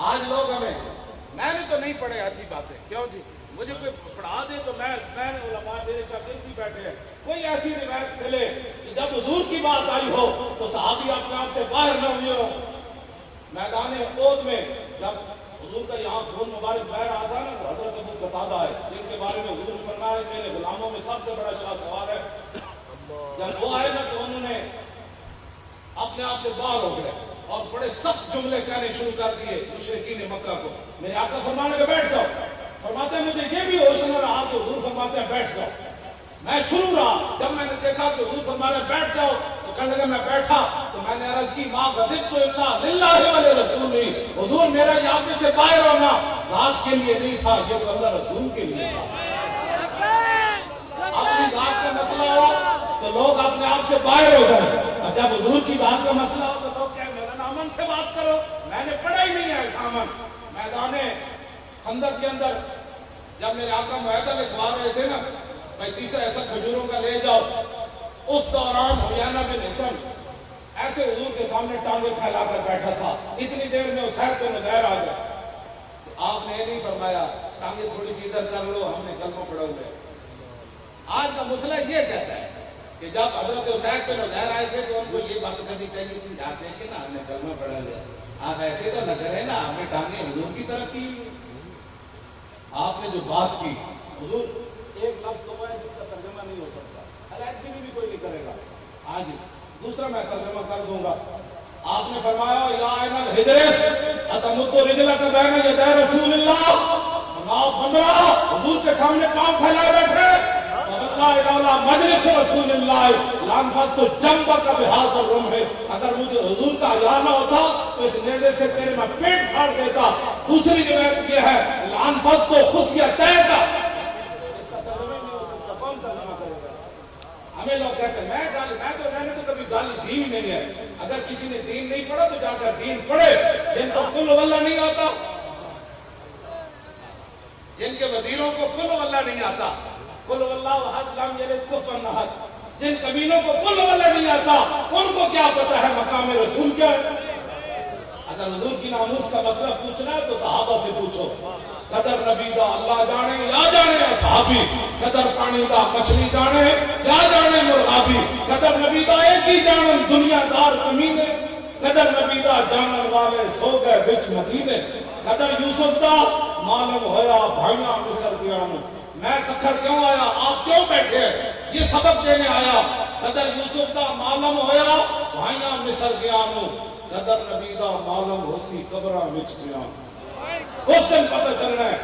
آج لوگ ہمیں, میں نے تو نہیں پڑھے ایسی باتیں, کیوں جی مجھے کوئی پڑھا دے تو میں علماء میرے شاگرد بھی بیٹھے ہیں, کوئی ایسی روایت ملے کہ جب حضور کی بات آئی ہو تو صحابی اپنے آپ سے باہر نہ ہوئے ہو. میدان احد میں جب حضور کا یہاں خون مبارک بہ رہا تھا نا, تو حضرت ابو قتادہ ہے جن کے بارے میں حضور نے فرمایا میرے غلاموں میں سب سے بڑا شاہ سوار ہے. جب وہ آئے نا تو انہوں نے اپنے آپ سے باہر ہو گئے اور بڑے سخت جملے کہنے شروع کر دیے مشرکین مکہ کو. میرے آقا فرمانے کے بیٹھ جاؤ, فرماتے ہیں مجھے یہ بھی ہوش نہ رہا کہ حضور فرماتے ہیں بیٹھ جاؤ. میں شروع رہا, جب میں نے دیکھا کہ حضور فرمانے بیٹھ جاؤ تو کہنے لگے میں بیٹھا, تو میں نے عرض کی ماں غضبت الا للہ ولرسولہ, حضور میرا یہاں پہ سے باہر ہونا ذات کے لیے نہیں تھا, یہ تو اللہ رسول کے لیے تھا. اپنی ذات کا مسئلہ ہو تو لوگ اپنے آپ سے باہر ہو جائیں, اور جب حضور کی ذات کا مسئلہ ہو تو لوگ کہیں میرا امن سے بات کرو. میں نے پڑھا ہی نہیں ہے ایسا امن. میدان خندق کے اندر جب میرے آقا معاہدہ لکھوا رہے تھے نا, بھائی تیسرا ایسا کھجوروں کا لے جاؤ, اس دوران حیانہ بن حصن ایسے حضور کے سامنے ٹانگیں پھیلا کر بیٹھا تھا. اتنی دیر میں اسید کو نظیر آ گیا. آپ نے یہ نہیں فرمایا ٹانگیں تھوڑی سی ادھر کر لو, ہم نے کلمہ پڑھا ہوئے. آج کا مسئلہ یہ کہتا ہے کہ جب حضرت اسید پہ نظیر آئے تھے تو ان کو یہ بات کرنی چاہیے کہ جاتے کہ نا ہم نے کلمہ پڑھا لیا, آپ ایسے تو نہ کریں نا, آپ نے ٹانگیں حضور کی طرف کی. آپ نے جو بات کی, حضور ایک لفظ تو ہے جس کا ترجمہ نہیں ہو سکتا, علیحدگی بھی کوئی نہیں کرے گا. آج دوسرا میں ترجمہ کر دوں گا. آپ نے فرمایا یا احمد ہجرس اتمد رجلک بین یدی رسول اللہ, آپ بندرا حضور کے سامنے پاؤں پھیلائے بیٹھے, واللہ الا مجلس رسول اللہ لانفست جنبک بہذا الرمح, اگر مجھے حضور کا حیا نہ ہوتا تو اس نیزے سے تیرے میں پیٹ پھاڑ دیتا. دوسری روایت یہ ہے لانفست خصیتیک, اس کا ترجمہ نہیں ہو سکتا, کون ترجمہ کرے گا. ہمیں لوگ کہتے ہیں میں نے تو کبھی گالی دی ہی نہیں ہے. اگر کسی نے دین نہیں پڑھا تو جا کر دین پڑھے. جن کو قل واللہ نہیں آتا, جن کے وزیروں کو قل واللہ نہیں آتا, قل واللہ احد لم یلد کفوا احد, جن قبیلوں کو قل واللہ نہیں آتا ان کو کیا پتا ہے مقام رسول کیا ہے. اگر حضور کی ناموس کا مسئلہ پوچھنا ہے تو صحابہ سے پوچھو. قدر نبی دا اللہ جانے یا جانے اصحابی, قدر پانی دا مچھلی جانے یا جانے مرغابی, قدر نبی دا ایک ہی جانن دنیا دار کمینے, قدر نبی دا جانن والے سو گئے بچ مدینے, قدر یوسف دا معلوم ہویا بھائیاں مصر گیانو. میں سکھر کیوں آیا, آپ کیوں بیٹھے, یہ سبق دینے آیا. قدر یوسف دا معلوم ہویا بھائیاں مصر گیانو, قدر نبی دا معلوم ہوسی قبراں وچ گیانو. اس دن پتہ چلنا ہے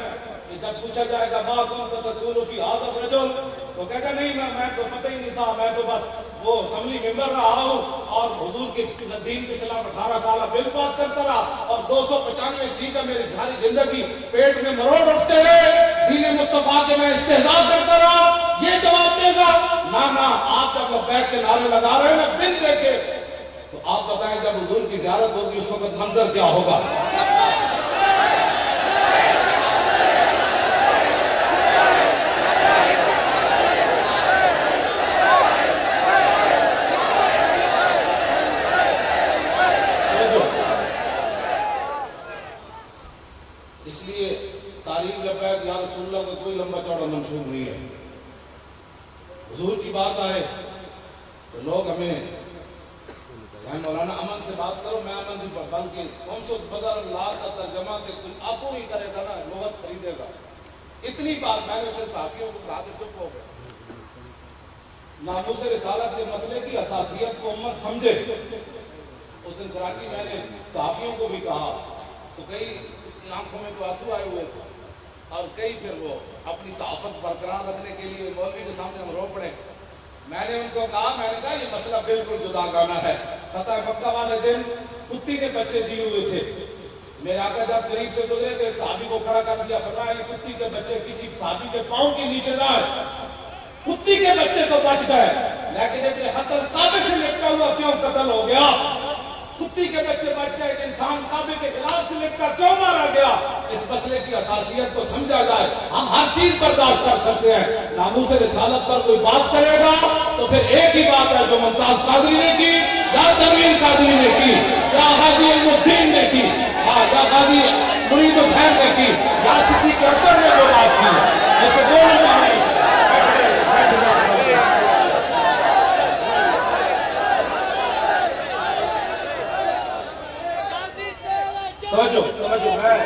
کہ جب پوچھا جائے گا ماں کون تقول فی ھذا الرجل, تو کہے گا نہیں میں تو پتہ ہی نہیں تھا, میں تو بس وہ اسمبلی ممبر رہا ہوں اور حضور کے دین کے خلاف 18 سالہ بل پاس کرتا رہا اور 295 کا میری ساری زندگی پیٹ میں مروڑ اٹھتے رہے, دین مصطفیٰ کے میں استہزاء کرتا رہا. یہ جواب دے گا نا آپ جب لبیک کے نعرے لگا رہے ہیں نا بن دیکھے, تو آپ بتائیں جب حضور کی زیارت ہوگی اس وقت منظر کیا ہوگا. اس لیے تاریخ لبیک یا رسول اللہ کا کوئی لمبا چوڑا منشور نہیں ہے. حضور کی بات آئے تو لوگ ہمیں مولانا امن سے بات کرو, میں امن بھی بلکہ خمسوس بزر اللہ کا ترجمہ کہ کوئی آپ نہیں کرے گا نا لغت خریدے گا. اتنی بات میں نے اسے صحافیوں کو کہا کہ چپ ہو گئے. ناموس رسالت کے مسئلے کی حساسیت کو امت سمجھے. اس دن کراچی میں نے صحافیوں کو بھی کہا تو کئی آنکھوں میں تو آنسو آئے ہوئے تھے اور کئی پھر وہ اپنی صحافت برقرار رکھنے کے لیے مولوی کے سامنے ہم رو پڑے. میں نے ان کو کہا یہ مسئلہ بالکل جدا گانا ہے. فتح مکہ والے دن کتی کے بچے دیے ہوئے تھے. میرے آقا جب قریب سے گزرے تو ایک صحابی کو کھڑا کر دیا, فرمایا یہ کتی کے بچے کسی صحابی کے پاؤں کے نیچے نہ آئے. کتی کے بچے تو بچ گئے لیکن ابن خطر کعبے سے لپٹا ہوا کیوں قتل ہو گیا؟ کتی کے بچے بچ گئے کہ انسان کعبے کے خلاف سے لپٹا کیوں مارا گیا؟ اس مسئلے کی اساسیت کو سمجھا جائے. ہم ہر چیز برداشت کر سکتے ہیں, ناموس رسالت پر کوئی بات کرے گا تو پھر ایک ہی بات ہے جو ممتاز قادری نے کی یا تنویر قادری نے کی یا حاجی علم الدین نے کی یا غازی مرید حسین نے کی یا صدیق اکبر نے جو بات کی, جیسے دونوں توجہ میں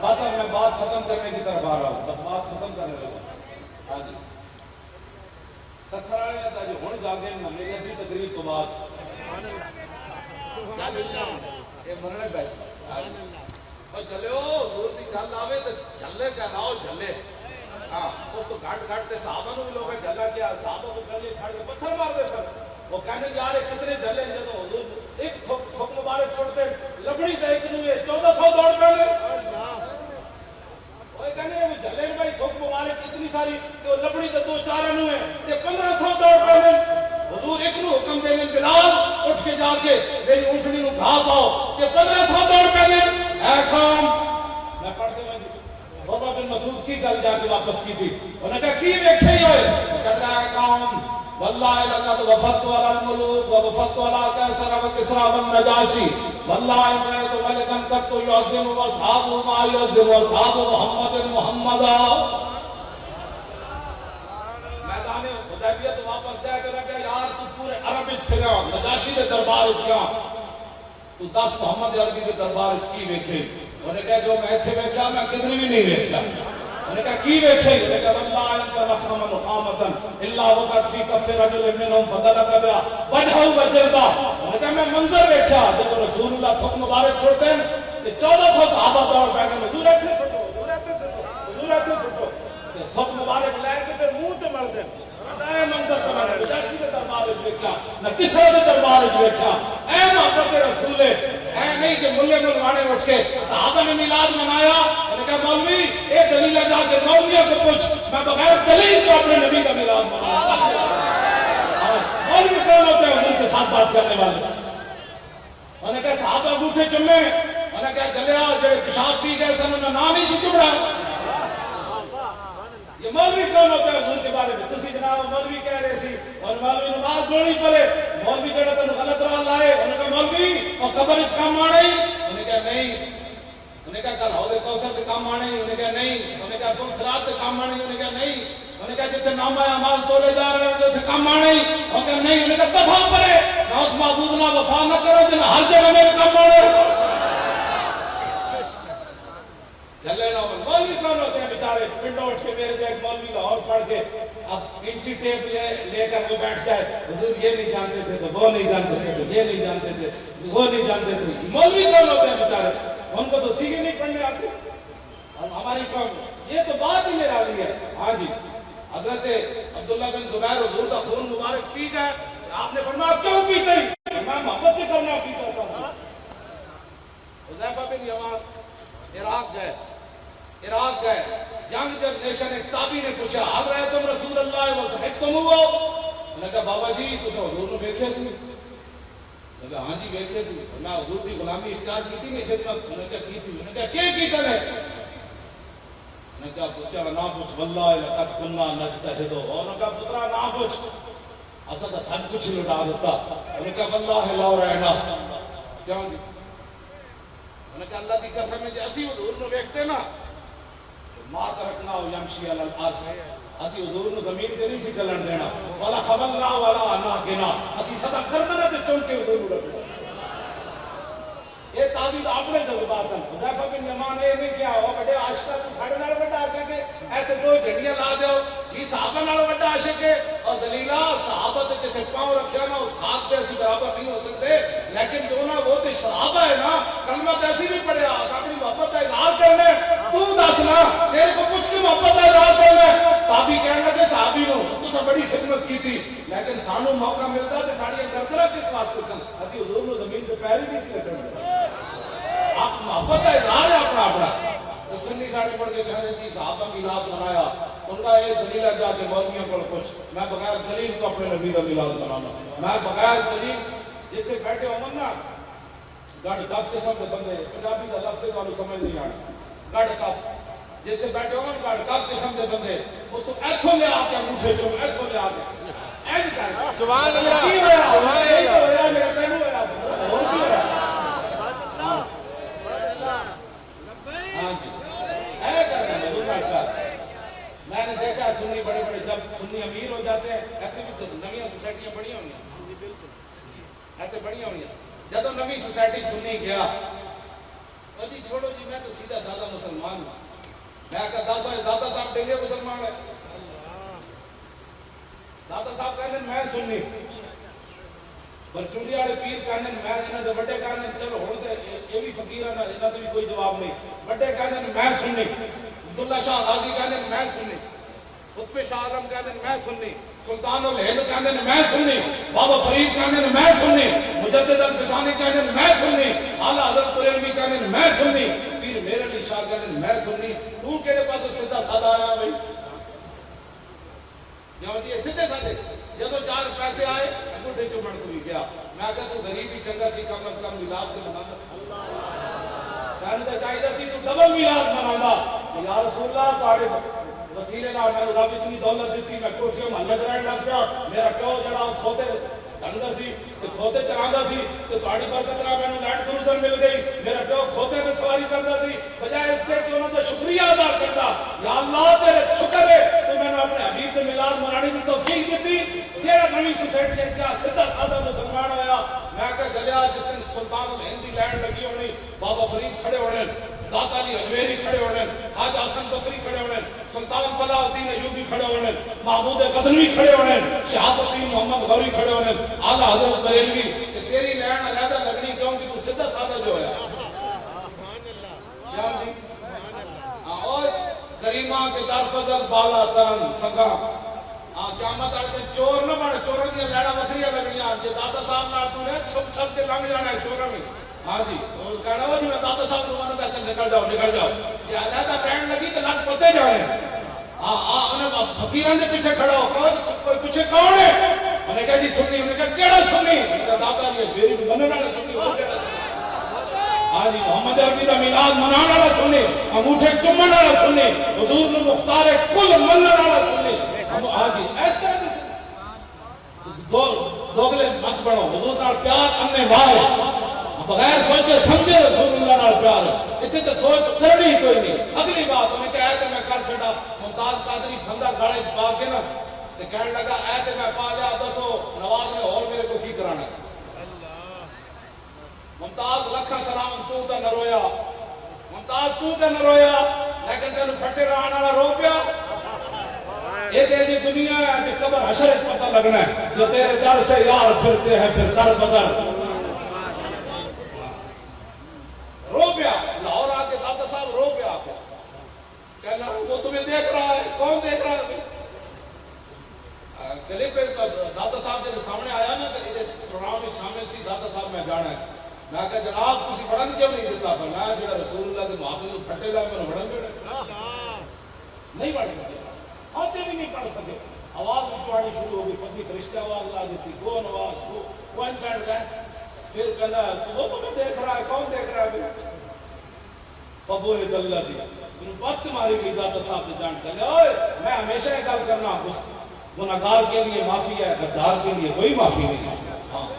بس اب میں بات ختم کرنے کی طرف آ رہا ہوں. بس بات ختم کرنے لگا. ہاں جی سکھر والے جو ہوں جاگے میری ابھی تقریر تو بعد یہ مرنے پیسے اور چلے حضور کی گل آوے تو جھلے کیا نہ ہو جھلے. ہاں اس تو گھٹ گھٹ کے صحابہ کو بھی لوگ جھلا کیا, صحابہ کو گلے کھڑ کے پتھر مار دے سر. وہ کہنے یار کتنے جھلے ہیں جب حضور ایک تھوک مبارک چھوڑتے لبڑی دے ایک نوے 1400 دوڑ پہلے. وہ کہنے وہ جھلے ہیں بھائی تھوک مبارک اتنی ساری کہ وہ لبڑی دے 2-4 نوے یہ 1500 دوڑ پہلے. حضور ایک نو حکم دینے بلال اٹھ کے جا کے میری اونٹنی نو گھا پاؤ کہ 1500 دوڑ پہلے. اے قوم میں پڑھ کے بابا بن مسعود کی گل جا کے واپس کی تھی. انہوں نے کہا کی ویکھے ہی ہوئے؟ کہتا ہے قوم واللہ لقد وفدت على الملوك ووفدت على قیصر وکسرى والنجاشی واللہ رأيت ملكا قط يعظم واصحابه ما يعظم اصحاب محمد محمدا. میدان حدیبیہ تو واپس جائے کہ رکھا یار تو پورے عرب پھرا نجاشی کے دربار گیا تو 10 محمد عربی کے دربار کی ویکھے. انہوں نے کہا جو میں اتنے ویکھا میں کدھر بھی نہیں ویکھا. انہوں نے کہا کی ویکھے؟ انہوں نے کہا واللہ انت نخم نخامتا الا وقت فی کف رجل منهم فضلک بیا وجہو وجردہ. انہوں نے کہا میں منظر ویکھا جب رسول اللہ تھوک مبارک چھوڑتے ہیں کہ 1400 صحابہ دوڑ پہنے حضور ایتھے چھوٹو حضور ایتھے چھوٹو تھوک مبارک لے کے پھر منہ تے مر دے. اے منظر تو میں نے نجاشی کے دربار وچ ویکھا نہ کسرا کے دربار وچ ویکھا. اے محبت رسول اے نہیں کہ ملے ملوانے اٹھ کے صحابہ نے میلاد منایا. انہوں نے کہا مولوی ایک دلیل جا کے مولویوں کو پوچھ میں بغیر دلیل کو اپنے نبی کا میلاد منایا. مولوی کون ہوتے ہیں حضور کے ساتھ بات کرنے والے؟ انہوں نے کہا صحابہ انگوٹھے چومے. انہوں نے کہا چلیا جو پیشاب پی گئے سن انہوں نے نام ہی سی چمڑا. یہ مولوی کون ہوتا ہے حضور کے بارے میں؟ تسی جناب مولوی کہہ رہے سی اور مولوی نماز گوڑی پڑے مولوی جڑا تنو غلط راہ لائے. انہوں نے کہا مولوی اور قبر وچ کام آنے؟ انہوں نے کہا نہیں. انہوں نے کہا کل حوض کوثر تے کام آنے؟ انہوں نے کہا نہیں. انہوں نے کہا کل صراط تے کام آنے؟ انہوں نے کہا نہیں. انہوں نے کہا جتنے نامہ اعمال تولے جا رہے ہیں تے کام آنے؟ انہوں نے کہا نہیں. انہوں نے کہا دفع پڑے میں اس معبود نہ وفا نہ کرو جن ہر جگہ میرے کام آنے. جلے نہ مولوی کون ہوتے ہیں بیچارے پنڈوں اٹھ کے میرے ایک مولوی لاہور پڑھ کے اب انچی ٹیپ لے کر وہ بیٹھ جائے حضور یہ نہیں جانتے تھے تو وہ نہیں جانتے تھے تو یہ نہیں جانتے تھے وہ نہیں جانتے تھے. مولوی کون ہوتے ہیں بیچارے؟ ان کو تو سیکھے نہیں پڑھنے آتے. اور ہماری قوم یہ تو بات ہی میرا لی ہے. ہاں جی حضرت عبداللہ بن زبیر حضور کا خون مبارک پی گئے. آپ نے فرمایا کیوں پیتے ہی؟ میں محبت کے کرنا پیتا تھا. حذیفہ بن یمان عراق گئے ینگ جنریشن ایک تابعی نے پوچھا حال رہے تم رسول اللہ وصحبتم ہو؟ انہوں نے کہا بابا جی تسے حضور نے ویکھے سی؟ انہوں نے کہا ہاں جی ویکھے سی. میں حضور کی غلامی اختیار کی تھی نہیں خدمت؟ انہوں نے کہا کی تھی. انہوں نے کہا کیا کی کرے؟ انہوں نے کہا پوچھا نہ پوچھ واللہ لقد كنا نجتهد. انہوں نے کہا پترا نہ پوچھ اسا تو سب کچھ لٹا دیتا. انہوں نے کہا واللہ لو رہنا کیوں جی؟ انہوں نے کہا اللہ کی قسم ہے جی اسی حضور نے ویکھتے نا ما ترکنا یمشی علی الارض اسی حضور نے زمین تے نہیں سی چلن دینا والا خبرنا والا انا گنا اسی صدا کرنا تے چون کے حضور رکھنا. یہ تعبیر اپنے جذبات ہیں. حذیفہ بن یمان نے نہیں کیا وہ بڑے عاشق تو ساڈے نال بڑا عاشق ہے اے تے دو جھڑیاں لا دیو کی صحابہ نال بڑا عاشق ہے اور ذلیلا صحابہ تے جتے پاؤں رکھیا نا اس خاک تے اسی برابر نہیں ہو سکتے. لیکن جو نا وہ تے شرابہ ہے نا کلمہ تے اسی بھی پڑھیا اپنی محبت کا اظہار کرنا ہے تو دسنا تیرے کو کچھ کی محبت کا اظہار کرنا ہے تابی کہنے لگے صحابی نو تو سب بڑی خدمت کی تھی لیکن سانو موقع ملتا تے ساڑی گردنا کس واسطے سن اسی حضور نو زمین پہ پیر ہی نہیں لگنے آپ محبت کا اظہار ہے اپنا اپنا تو سنی ساڑی پڑھ کے کہنے تھی صحابہ میلاد منایا ان کا یہ دلیل ہے جا کے مولویوں کو کچھ میں بغیر دلیل کو اپنے نبی کا میلاد منانا میں بغیر دلیل جتنے بیٹھے ہوں نا گڑ کپ قسم کے بندے پنجابی کا لفظ تو سمجھ نہیں آنا گڑ کپ جتنے بیٹھے ہوں گڑ کپ قسم کے بندے وہ تو ایتھوں لے آ کے انگوٹھے چوں ایتھوں لے آ کے سبحان اللہ سبحان اللہ میرا تینوں ہوا اور کی ہوا ہاں جی اے کرنا ہے دوسرا صاحب میں نے دیکھا سنی بڑے بڑے جب سنی امیر ہو جاتے ہیں ایسے بھی نئی سوسائٹیاں بڑی ہوں گی ایسے بڑی ہوں گی جب نئی سوسائٹی سنی گیا تو جی چھوڑو جی میں تو سیدھا سادہ مسلمان ہوں میں کہا دادا صاحب ڈنگے مسلمان ہے دادا صاحب کہنے میں سنی برچونڈی والے پیر کہنے میں انہاں دے بڑے کہنے چلو ہن تے یہ بھی فقیر ہے انہاں تے بھی کوئی جواب نہیں بڑے کہنے میں سنی عبداللہ شاہ غازی کہنے میں سنی قطب شاہ عالم کہنے میں سنی سلطان الہند کہنے میں سنی بابا فرید کہنے میں سنی مجدد الفسانی کہنے میں سنی اعلیٰ حضرت بریلوی کہنے میں سنی پیر میر علی شاہ کہنے میں سنی تو کیڑے پاس سیدھا سادہ آیا بھائی یہ سیدھے سادے جب چار پیسے آئے انگوٹھے چومن کو بھی گیا میں کہا تو غریب ہی چنگا سی کم از کم میلاد کے منانا کہنے تو چاہیے سی تو ڈبل میلاد منانا یا رسول اللہ تاڑے وسیلے نہ میں رب اتنی دولت دیتی میں کوشش محلے رہن لگ گیا میرا پیو جڑا کھوتے ڈنگا سی تے کھوتے چلانا سی تے تہاڑی برکت نال مینوں لینڈ کروزر مل گئی میرا پیو کھوتے تے سواری کرتا سی بجائے اس کے کہ انہاں دا شکریہ ادا کرتا یا اللہ تیرے شکر ہے تو میں نے اپنے حبیب دے میلاد منانے دی توفیق دتی جیڑا نئی سوسائٹی کیا سیدھا سادہ مسلمان ہویا میں کہ چلیا جس دن سلطان الہند دی لینڈ لگی ہونی بابا فرید کھڑے ہونے داتا علی حجویری کھڑے ہونے خواجہ حسن بصری کھڑے ہونے سلطان صلاح الدین ایوبی کھڑے ہونے محمود غزنوی کھڑے ہونے شہاب الدین محمد غوری کھڑے ہونے اعلیٰ حضرت بریلوی کہ تیری لینڈ علیحدہ لگنی کیوں کہ تو سیدھا سادہ جو ہے اور کریمہ کے در فضل بالا ترن سگا قیامت آڑے دن چور نہ بڑھ چوروں کی لیڑا وکریہ لگنیاں یہ دادا صاحب نہ آتوں نے چھپ چھپ کے لنگ جانا ہے چوروں میں ہاں جی کہنا ہو جی میں دادا صاحب دومانا تھا اچھا نکل جاؤ یہ علیحدہ برینڈ لگی تو لگ پتے جا رہے ہیں انہیں فقیران نے پیچھے کھڑا ہو کوئی پیچھے کون ہے انہیں کہا جی سنی انہیں کہا کیڑا سنی انہیں کہا دادا یہ بیری بھی بننے والا سنی ہو کیڑا سنی ہاں جی محمد عربی دا میلاد منانا والا سنی انگوٹھے چمن والا سنی حضور نے مختار کل منن والا سنی ہاں جی ایسا دوگلے مت بڑھو حضور نال پیار اننے بھائی بغیر سوچے سمجھے رسول اللہ نال پیار اتنے تو سوچ کرنی کوئی نہیں اگلی بات انہیں کہا ہے کہ میں کر چھڑا ممتاز قادری بندہ گاڑے پا کے نا تو کہنے لگا اے تے میں پا لیا دسو نواز نے اور میرے کو کی کرانا ممتاز لکھا سلام تو تے نہ رویا ممتاز تو تے نہ رویا لیکن تینوں پھٹے رہن والا رو پیا یہ تیری دنیا ہے کہ قبر حشر پتہ لگنا ہے جو تیرے در سے یار پھرتے ہیں پھر در بدر رو پیا لاہور آ کے دادا صاحب رو پیا کہنا وہ تمہیں دیکھ رہا ہے کون دیکھ رہا ہے کلپ پہ دادا صاحب جب سامنے آیا نا کہ یہ پروگرام میں شامل سی دادا صاحب میں جانا ہے میں کہا جناب تسی پڑھن کیوں نہیں دیتا فرمایا جڑا رسول اللہ کے محافظ پھٹے لائے میں پڑھن دینا نہیں پڑھ سکے آتے بھی نہیں پڑھ سکے آواز بھی چوڑی شروع ہوگی پتنی فرشتہ آواز لا دیتی کون آواز کون کہنے گئے پھر کہنا وہ تمہیں دیکھ رہا ہے کون دیکھ رہا ہے پبو اللہ سی انہوں بات ماری گئی دادا صاحب سے جانتا ہے میں ہمیشہ ایک گل کرنا گناہگار کے لیے معافی ہے غدار کے لیے کوئی معافی نہیں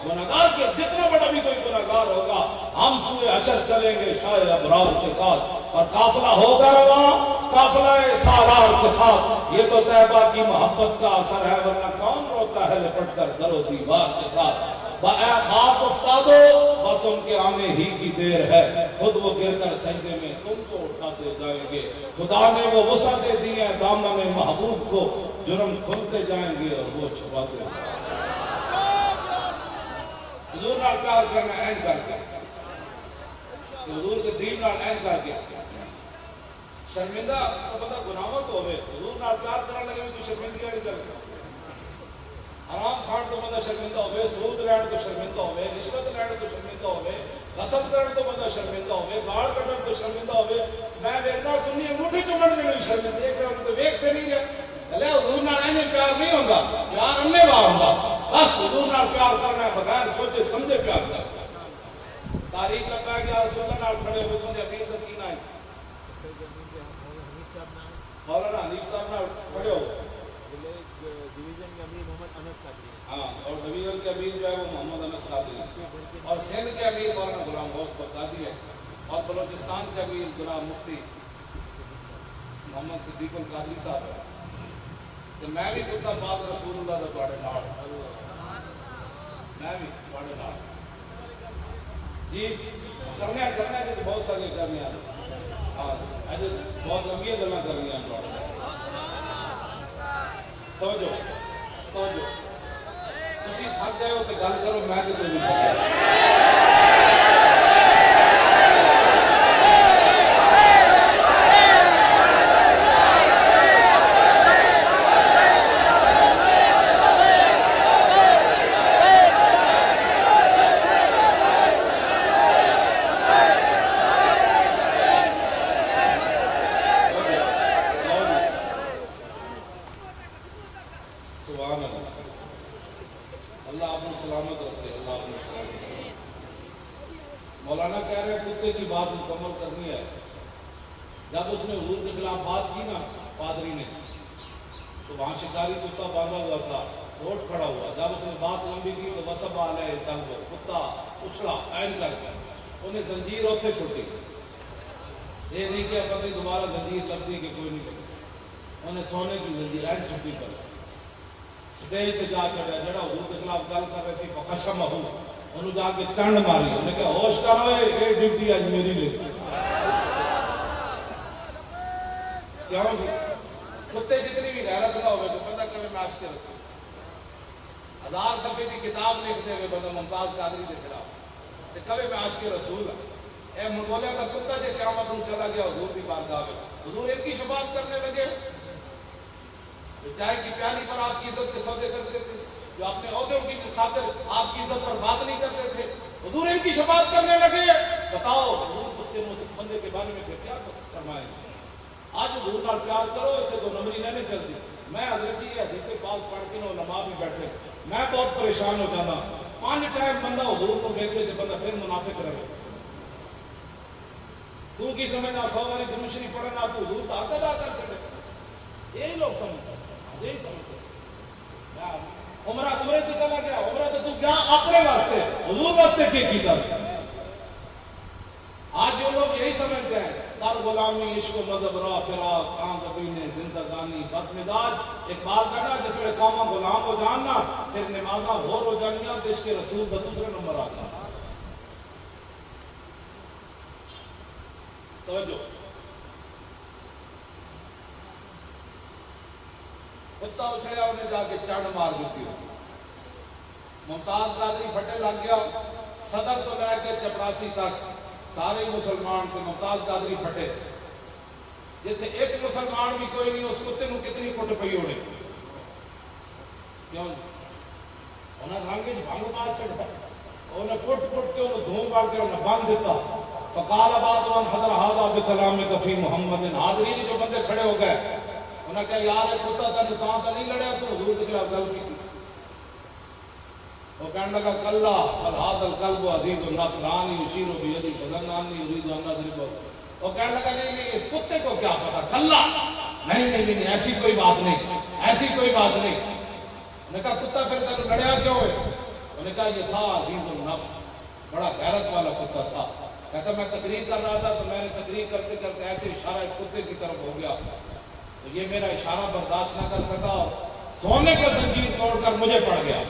گناہگار کے جتنا بڑا بھی کوئی گناہگار ہوگا ہم سوئے حشر چلیں گے شاہ ابرار کے ساتھ اور قافلہ ہوگا رواں قافلہ سالار کے ساتھ یہ تو طیبہ کی محبت کا اثر ہے ورنہ کون روتا ہے لپٹ کر در و دیوار کے ساتھ اے خاک استادو بس ان کے آنے ہی کی دیر ہے خود وہ گر کر سجدے میں تم کو اٹھاتے جائیں گے خدا نے وہ وسعتیں دی ہیں دامن محبوب کو جرم کھلتے جائیں گے اور وہ چھپاتے حضور نال پیار کرنا این کر کے حضور کے دین نال این کر کے شرمندہ تو بندہ گناہوں تو ہوئے حضور نال پیار کرنے لگے تو شرمندگی نہیں کرے حرام کھان تو بندہ شرمندہ ہوئے سود لین تو شرمندہ ہوئے رشوت لین تو شرمندہ ہوئے غصب کرنے تو بندہ شرمندہ ہوئے گاڑ کٹن تو شرمندہ ہوئے میں ویکھدا سنی انگوٹھی چومن میں نہیں شرمندہ دیکھ رہا ہوں تو ویکھتے نہیں رہے لے حضور نال این پیار نہیں ہوگا پیار اننے واہ ہوگا بس حضور نال پیار کرنا ہے بغیر سوچے سمجھے پیار کرنا تاریخ لگا کہ رسول اللہ نال کھڑے ہوئے تو امیر کا کی نہ ہے مولانا حنیف صاحب نال کھڑے ہو ڈویژن کے امیر محمد انس قادری ہاں اور ڈویژن کے امیر جو ہے وہ محمد انس قادری اور سندھ کے امیر مولانا غلام غوث بغدادی ہے اور بلوچستان کے امیر غلام مفتی محمد صدیق القادری صاحب ہے تو میں بھی کتا بعد رسول اللہ دا بڑے نال میں بھی بڑے نال جی کرنے کے تو بہت سارے کرنے ہیں ہاں ایسے بہت لمبی گلاں کرنی ہیں توجہ تسی تھک گئے ہو تو گل کرو میں تو نہیں کرتا اللہ آپ نے سلامت رکھے اللہ آپ نے سلامت رکھے مولانا کہہ رہے ہیں کتے کی بات مکمل کرنی ہے جب اس نے حضور کے خلاف بات کی نا پادری نے تو وہاں شکاری کتا باندھا ہوا تھا روٹ کھڑا ہوا جب اس نے بات لمبی کی تو وسب علیہ ٹنگ کتا اچھڑا این کر کے انہیں زنجیر اوتھے چھٹی یہ نہیں کہ پتہ دوبارہ زنجیر لگتی کہ کوئی نہیں کرتی انہیں سونے کی زنجیر این چھٹی پر سٹیج تے جا چڑھا جڑا حضور کے خلاف گل کر رہے تھی فخشم ہو انہوں جا کے چنڈ ماری انہیں کہا ہوش کر ہوئے یہ ڈیوٹی آج میری لے کیوں جی کتے جتنی بھی غیرت نہ ہوئے تو بندہ کبھی میں عاشق رسول 1000 صفحے کی کتاب لکھتے ہوئے بندہ ممتاز قادری کے خلاف کبھی میں عاشق رسول اے منگولیہ کا کتا جو قیامت میں چلا گیا حضور کی بارگاہ میں حضور ان کی شفاعت کرنے لگے چائے کی پیالی پر آپ کی عزت کے سودے کرتے تھے جو اپنے عہدوں کی خاطر آپ کی عزت پر بات نہیں کرتے تھے حضور ان کی شفاعت کرنے لگے بتاؤ حضور اس کے بندے کے بارے میں کیا فرمائیں آج حضور نال پیار کرو اسے دو نمبری نہیں چلتی میں حضرت جی حدیث پاک پڑھ کے علماء بھی بیٹھے میں بہت پریشان ہو جانا 5 ٹائم بندہ حضور کو دیکھے تو بندہ پھر منافق رہے تو کی سمجھنا 100 باری درود شریف پڑھنا تو حضور کا حق ادا کر سکے یہی لوگ سمجھتے یہی سمجھتے عمرہ تو چلا گیا عمرہ تو کیا اپنے واسطے حضور واسطے کیا آج جو لوگ یہی سمجھتے ہیں تر غلامی عشق و مذہب راہ فراق کام کبینے زندگانی بد مزاج ایک بات کہنا جس میں قومہ غلام ہو جاننا پھر نمازہ بھور ہو جانیاں تو عشق رسول کا دوسرے نمبر آتا توجہ کتا اچھڑیا انہیں جا کے چڑھ مار دیتی ہو ممتاز قادری پھٹے لگ گیا صدر تو لے کے چپراسی تک سارے مسلمان کو ممتاز قادری پھٹے جیسے ایک مسلمان بھی کوئی نہیں اس کتے کو کتنی کٹ پئی ہونے کیوں انہیں رنگے بھنگ مار چھڑا انہیں کٹ کے انہیں دھوں بار کے انہیں باندھ دیتا فقال بعض من حضر هذا بکلام کفی محمد حاضرین جو بندے کھڑے ہو گئے انہیں کہا یار کتا تھا تا نہیں لڑیا تو حضور کے خلاف گل کی وہ کہنے لگا کلا بل هذا القلب عزیز النفس رانی یشیر بیدی فزنانی یرید ان اضرب وہ کہنے لگا نہیں اس کتے کو کیا پتا کلا نہیں ایسی کوئی بات نہیں ایسی کوئی بات نہیں انہیں کہا کتا پھر تک لڑیا کیوں ہے انہیں کہا یہ تھا عزیز النفس بڑا غیرت والا کتا تھا کہتا میں تقریر کر رہا تھا تو میں نے تقریر کرتے کرتے ایسے اشارہ اس کتے کی طرف ہو گیا تو یہ میرا اشارہ برداشت نہ کر سکا سونے کا زنجیر توڑ کر مجھے پڑ گیا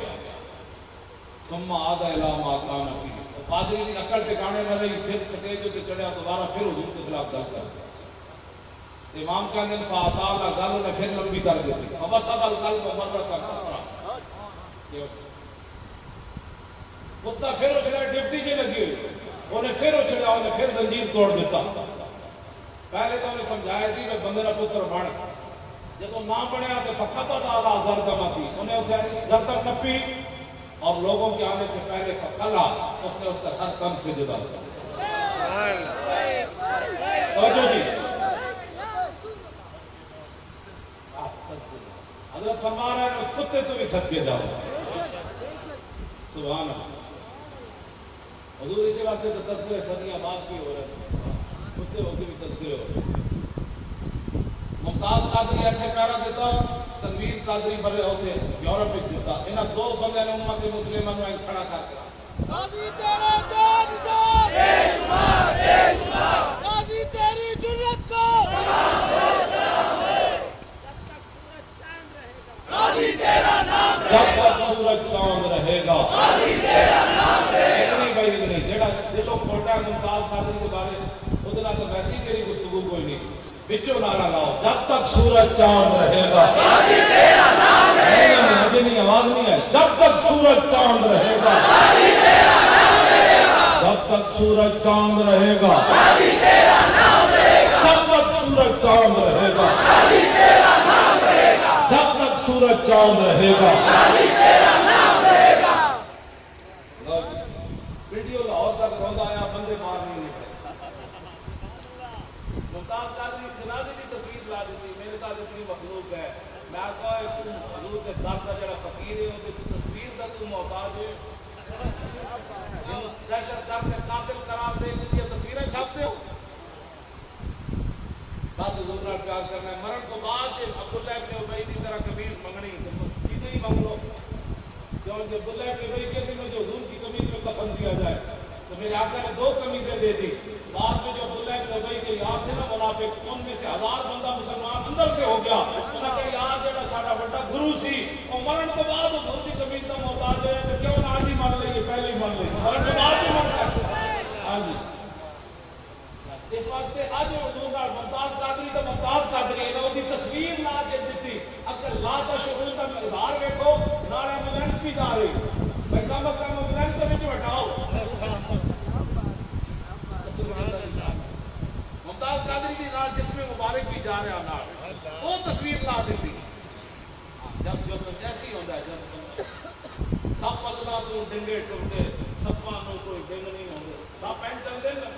ثم عاد الى ما كان فيه پادری کی عقل ٹھکانے نہ رہی پھر سٹیج پہ چڑھیا دوبارہ پھر حضور کے خلاف گل کر امام کا نے فاطال گل نے پھر لمبی کر دی فبصب القلب مرۃ اخرى کتا پھر اچھلا ڈپٹی جی لگی ہوئی انہیں پھر اچھلیا انہیں پھر زنجیر توڑ دیتا پہلے تو انہیں سمجھایا سی کہ بندے نہ پتر بن جب وہ نہ بنیا تو فقط آلہ زردمہ تھی انہیں اسے گردن نپی اور لوگوں کے آنے سے پہلے فقلا اس نے اس کا سر تن سے جدا کیا توجہ جی حضرت فرما رہے ہیں اس کتے تو بھی صدقے جاؤ سبحان اللہ حضور اسی واسطے تو تذکرے صدیاں بعد کی ہو رہے ہیں کتے ہو کے بھی تذکرے ہو رہے ہیں ممتاز قادری اچھے پیرا دیتا تنویر قادری بڑے ہوتے یورپ ایک دیتا انہاں دو بندے نے امت مسلمہ میں کھڑا کر کے غازی تیرا جان سے دیشما غازی تیری جرت کو سلام ہو غازی تیرا نام جب تک سورج چاند رہے گا غازی تیرا نام رہے گا نہیں بھائی نہیں جیڑا دلوں کھوٹا ہے ممتاز قادری کے بارے ادھر تو ویسی تیری گفتگو کوئی نہیں بچوں نعرہ لاؤ جب تک سورج چاند رہے گا غازی تیرا نام رہے گا مجھے نہیں آواز نہیں ہے جب تک سورج چاند رہے گا غازی تیرا نام رہے گا جب تک سورج چاند رہے گا غازی تیرا نام رہے گا جب تک سورج چاند رہے گا غازی تیرا نام رہے گا جب تک سورج چاند رہے گا غازی تیرا نام رہے گا ویڈیو لاہور تک روندہ آیا بندے مار نہیں نکلے ممتاز قادری جنازے کی تصویر لا دیتی میرے ساتھ اتنی مخلوق ہے میں کہا ہے تم حضور کے در کا جڑا فقیر ہے ان کی تصویر کا تم محتاج ہے دہشت گرد قاتل قرار دے کے یہ تصویریں چھاپتے ہو بس حضور نے پیار کرنا ہے مرن کو بعد عبداللہ ابن ابی کی طرح قمیض منگنی کتنے ہی منگ لو جو عبداللہ ابن ابی کیسے مجھے حضور کی قمیض میں کفن دیا جائے تو میرے آقا نے 2 قمیضیں دے دی بعد میں جو عبداللہ ابن ابی کے یاد تھے نا منافق ان میں سے 1000 بندہ مسلمان اندر سے ہو گیا انہوں نے کہا یار جڑا ساڈا بڑا گرو سی اور مرن تو بعد حضور کی قمیض کا محتاج ہے تو کیوں نہ آج ہی مان لئیے پہلے ہی مان لئیے مرن کے بعد ہی مان لئیے ہاں جی اس واسطے آج حضور کا ممتاز قادری تو ممتاز قادری ہے نا وہ دی تصویر لا کے دیتی اگر لا تا شعور کا اظہار دیکھو نارا ایمبولینس بھی جا رہی بھائی کم از کم ایمبولینس سے بھی ہٹاؤ ممتاز قادری کی نال جس میں مبارک بھی جا رہا نال وہ تصویر لا دیتی جب ایسی ہوتا ہے جب سب پزلا تو ڈنگے ٹوٹے سپا نو کوئی ڈنگ نہیں ہوتے سب پین چل دے نا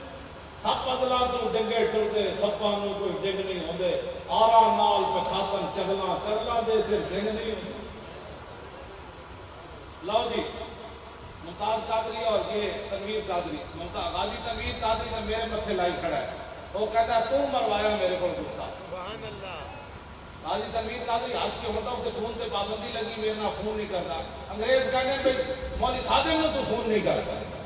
سب پزلا تو ڈنگے ٹوٹے سپا نو کوئی ڈنگ نہیں ہوتے آرا نال پچھاتن چگلا چگلا دے سے زنگ نہیں ہوتے لو جی ممتاز قادری اور یہ تنویر قادری غازی تنویر قادری نے میرے متھے لائی کھڑا ہے وہ کہتا ہے تو مروایا میرے کو گفتا سبحان اللہ غازی تنویر قادری ہنس کے ہوتا اسے فون پہ پابندی لگی میرے نہ فون نہیں کرتا انگریز کہتے ہیں بھائی مولوی خادم نے تو فون نہیں کر سکتا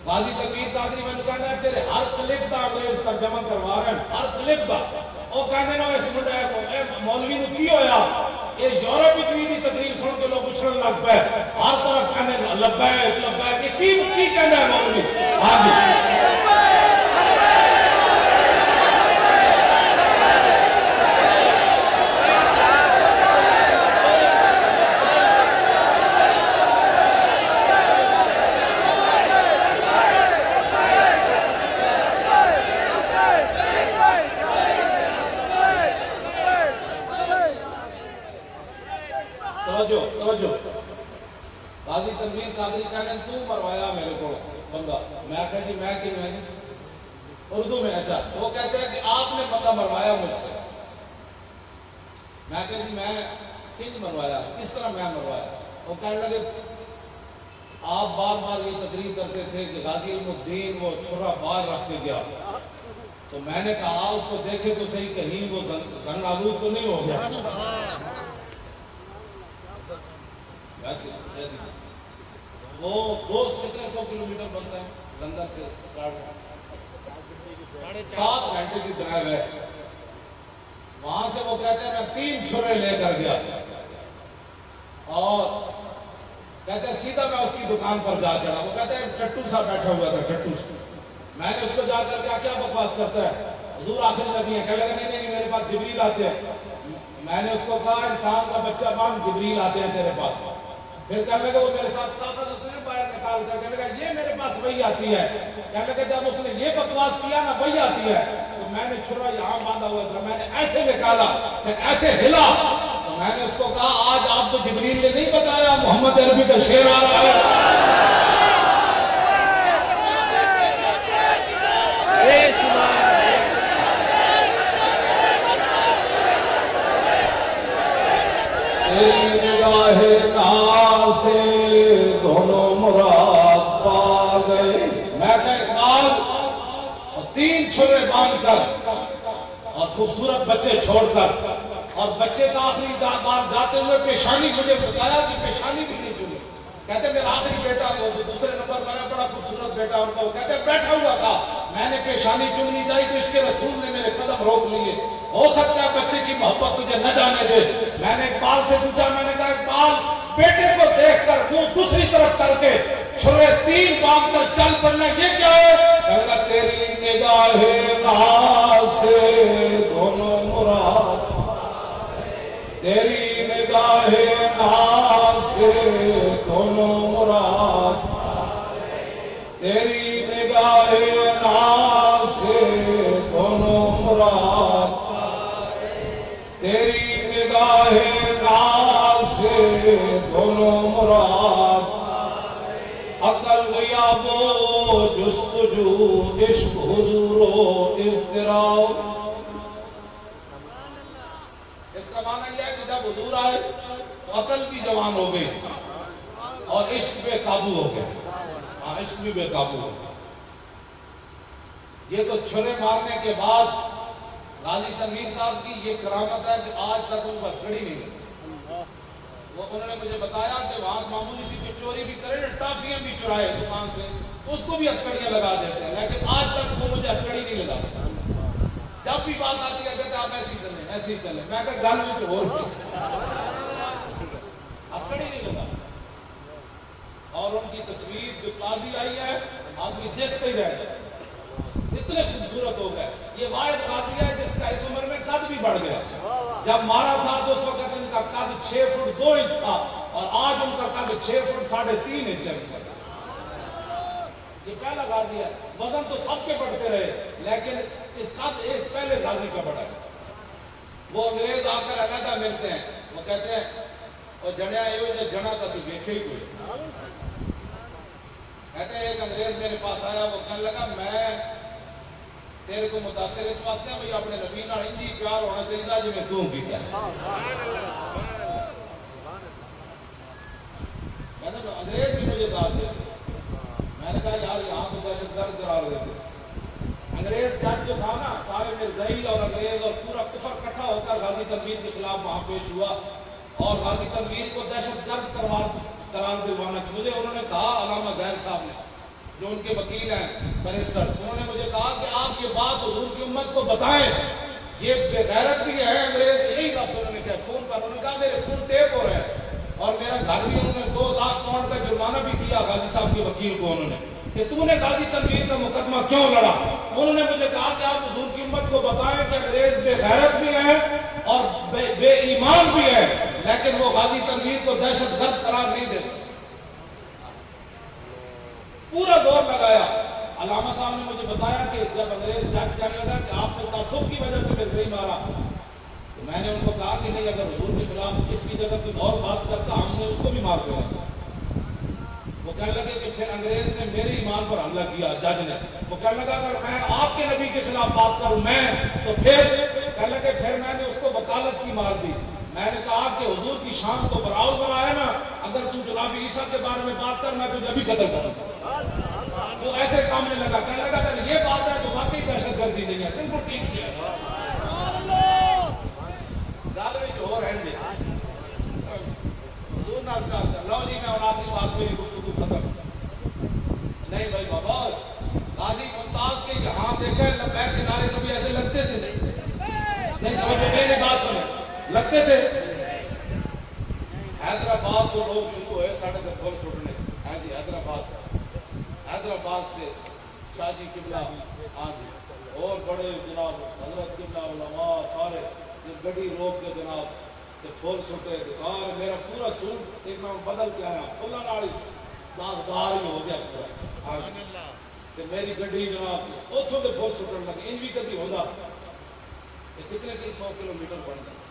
غازی تنویر قادری میں نے کہنا ہے تیرے ہر کلپ دا انگریز ترجمہ کروا رہے ہیں ہر کلپ دا وہ کہتے ہیں اس منڈے کو مولوی نے کی ہویا یہ یورپ اچوی دی تقریر سن کے لوگ اچھڑن لگ پہ ہر طرف کہنے لبیک لبیک یہ کی کہنا ہے مولوی ہاں جی غازی تنویر قادری کہنے تو مروایا میرے کو بندہ میں کہا جی میں کہ اردو میں اچھا وہ کہتے ہیں کہ آپ نے بندہ مروایا مجھ سے میں کہا جی میں کس مروایا کس طرح میں مروایا وہ کہنے لگے آپ بار بار یہ تقریر کرتے تھے کہ غازی علم الدین وہ چھرا بار رکھ کے گیا تو میں نے کہا اس کو دیکھے تو صحیح کہیں وہ زنگ آلود تو نہیں ہو گیا وہ 200 کلومیٹر بنتا ہے لندن سے 7 گھنٹے کی ڈرائیو ہے وہاں سے وہ کہتے ہیں میں 3 چھرے لے کر گیا اور کہتے ہیں سیدھا میں اس کی دکان پر جا چڑھا وہ کہتے ہیں ٹٹو سا بیٹھا ہوا تھا ٹٹو سا میں نے اس کو جا کر کیا بکواس کرتا ہے حضور آخر نبی ہے کہنے لگا نہیں میرے پاس جبریل آتے ہیں میں نے اس کو کہا انسان کا بچہ بان جبریل آتے ہیں تیرے پاس پھر کہنے لگا وہ میرے ساتھ کاغذ اس نے باہر نکال ڈال کر کہنے لگا یہ میرے پاس وہی آتی ہے. کہنے لگا جب اس نے یہ بکواس کیا نا وہی آتی ہے, تو میں نے چھرا یہاں باندھا ہوا تھا, میں نے ایسے نکالا پھر ایسے ہلا, تو میں نے اس کو کہا آج آپ کو جبریل نے نہیں بتایا محمد عربی کا شعر آ رہا ہے. تیری نگاہ ناز سے دونوں مراد پا گئے. میں کہ اقبال اور 3 چھرے باندھ کر اور خوبصورت بچے چھوڑ کر, اور بچے کا آخری بار جاتے ہوئے پیشانی مجھے بتایا کہ پیشانی بھی نہیں چلی. کہتے میرا آخری بیٹا وہ دوسرے نمبر پر ہے, بڑا خوبصورت بیٹا ان کا, وہ کہتے بیٹھا ہوا تھا, میں نے پیشانی چننی چاہیے تو اس کے رسول نے میرے قدم روک لیے. ہو سکتا ہے بچے کی محبت تجھے نہ جانے دے. میں نے اقبال سے پوچھا, میں نے کہا اقبال بیٹے کو دیکھ کر منہ دوسری طرف کر کے چھرے 3 باندھ کر چل پڑنا یہ کیا ہے؟ کہنے لگا تیری نگاہ ناز سے دونوں مراد, تیری نگاہ ناز سے دونوں مراد, تیری نگاہ ناز سے دونوں مراد, تیری نگاہ ناز سے دونوں مراد. عقل غیاب و جستجو عشق حضور و اضطراب. اس کا معنی یہ ہے کہ جب حضور آئے تو عقل بھی جوان ہو گئی اور عشق بے قابو ہو گیا. ہاں عشق بھی بے قابو ہو گیا. یہ تو چھرے مارنے کے بعد غازی تنویر صاحب کی یہ کرامت ہے کہ آج تک ان پر کھڑی نہیں لگی. وہ انہوں نے مجھے بتایا کہ وہاں معمولی سی کوئی چوری بھی کرے نا, ٹافیاں بھی چرائے دکان سے, اس کو بھی ہتھکڑیاں لگا دیتے ہیں, لیکن آج تک وہ مجھے ہتھکڑی نہیں لگاتے. جب بھی بات آتی ہے کہتے آپ ایسی چلیں ایسی چلیں. میں کہا گل میں تو ہو ہتھکڑی نہیں لگا. اور ان کی تصویر جو قاضی آئی ہے آدمی دیکھتے ہی رہ جائے, اتنے خوبصورت ہو گئے. یہ واحد قاضی ہے جس کا اس عمر میں قد بھی بڑھ گیا. جب مارا تھا تو اس وقت ان کا قد 6 فٹ 2 انچ تھا, اور آج ان کا قد 6 فٹ 3.5 انچ ہے. یہ پہلا غازی ہے. وزن تو سب کے بڑھتے رہے, لیکن اس قد اس پہلے غازی کا بڑھا ہے. وہ انگریز آ کر علیحدہ ملتے ہیں, وہ کہتے ہیں اور جنیا یہ جنا کسی دیکھے ہی کوئی. کہتے ہیں ایک انگریز میرے پاس آیا, وہ کہنے لگا میں تیرے کو متاثر اس واسطے ہیں بھئی اپنے نبی نال انجی پیار ہونا چاہیے جی میں توں کیتا ہے. انگریز بھی مجھے داد دیتے. میں نے کہا یار یہاں تو دہشت گرد قرار دیتے. انگریز جج جو تھا نا, سارے مرزائی اور انگریز اور پورا کفر اکٹھا ہو کر غازی تنویر کے خلاف وہاں پیش ہوا, اور غازی تنویر کو دہشت گرد قرار دلوانا. مجھے انہوں نے کہا, علامہ زین صاحب نے جو ان کے وکیل ہیں بیرسٹر, انہوں نے مجھے کہا کہ آپ یہ بات حضور کی امت کو بتائیں, یہ بے غیرت بھی ہے انگریز. یہی لفظ انہوں نے کہا فون پر, انہوں نے کہا میرے فون ٹیپ ہو رہے ہیں, اور میرا گھر بھی انہوں نے 2 لاکھ پاؤنڈ کا جرمانہ بھی کیا غازی صاحب کے وکیل کو, انہوں نے کہ تو نے غازی تنویر کا مقدمہ کیوں لڑا. انہوں نے مجھے کہا کہ آپ حضور کی امت کو بتائیں کہ انگریز بے غیرت بھی ہے اور بے ایمان بھی ہے, لیکن وہ غازی تنویر کو دہشت گرد قرار نہیں دے سکتے. پورا زور لگایا. علامہ صاحب نے مجھے بتایا کہ جب انگریز جج کہنے لگا کہ آپ نے تعصب کی وجہ سے نہیں مارا, تو میں نے ان کو کہا کہ نہیں, اگر حضور کے خلاف اس کی جگہ کوئی اور بات کرتا ہم نے اس کو بھی مار دیا. وہ کہنے لگے کہ پھر انگریز نے میرے ایمان پر حملہ کیا, جج نے. وہ کہنے لگا اگر میں آپ کے نبی کے خلاف بات کروں میں تو پھر کہنے لگے پھر میں نے اس کو وکالت کی مار دی. میں نے کہا کہ حضور کی شان تو برابر پر آیا نا, اگر تم جناب عیسیٰ کے بارے میں بات کر میں تجھے ابھی قتل کروں. وہ ایسے کام میں لگا, کہنے لگا اگر یہ بات ہے تو واقعی دہشت گردی نہیں ہے, بالکل ٹھیک کیا. گل وچ ہو رہن دے حضور نال لو جی میں مناسب بات میری گفتگو ختم. نہیں بھائی بابا, غازی ممتاز کے یہاں دیکھے لبیک کے نعرے کبھی ایسے لگتے تھے نہیں, تو میری بات سنیں, لگتے تھے. حیدرآباد کو لوگ شروع ہوئے ساڑھے تک گول سٹنے. ہاں جی حیدرآباد سے شاہ جی قبلہ, ہاں جی, اور بڑے جناب حضرت قبلہ علماء سارے یہ گڑی روک کے جناب پھول سٹے سارے. میرا پورا سوٹ ایک میں بدل کے آیا, پھلا ناڑی داغدار ہی ہو گیا پورا کہ میری گڈی جناب اتوں کے فل سٹن لگے ان بھی کدی ہوگا کتنے 100 کلومیٹر بن گیا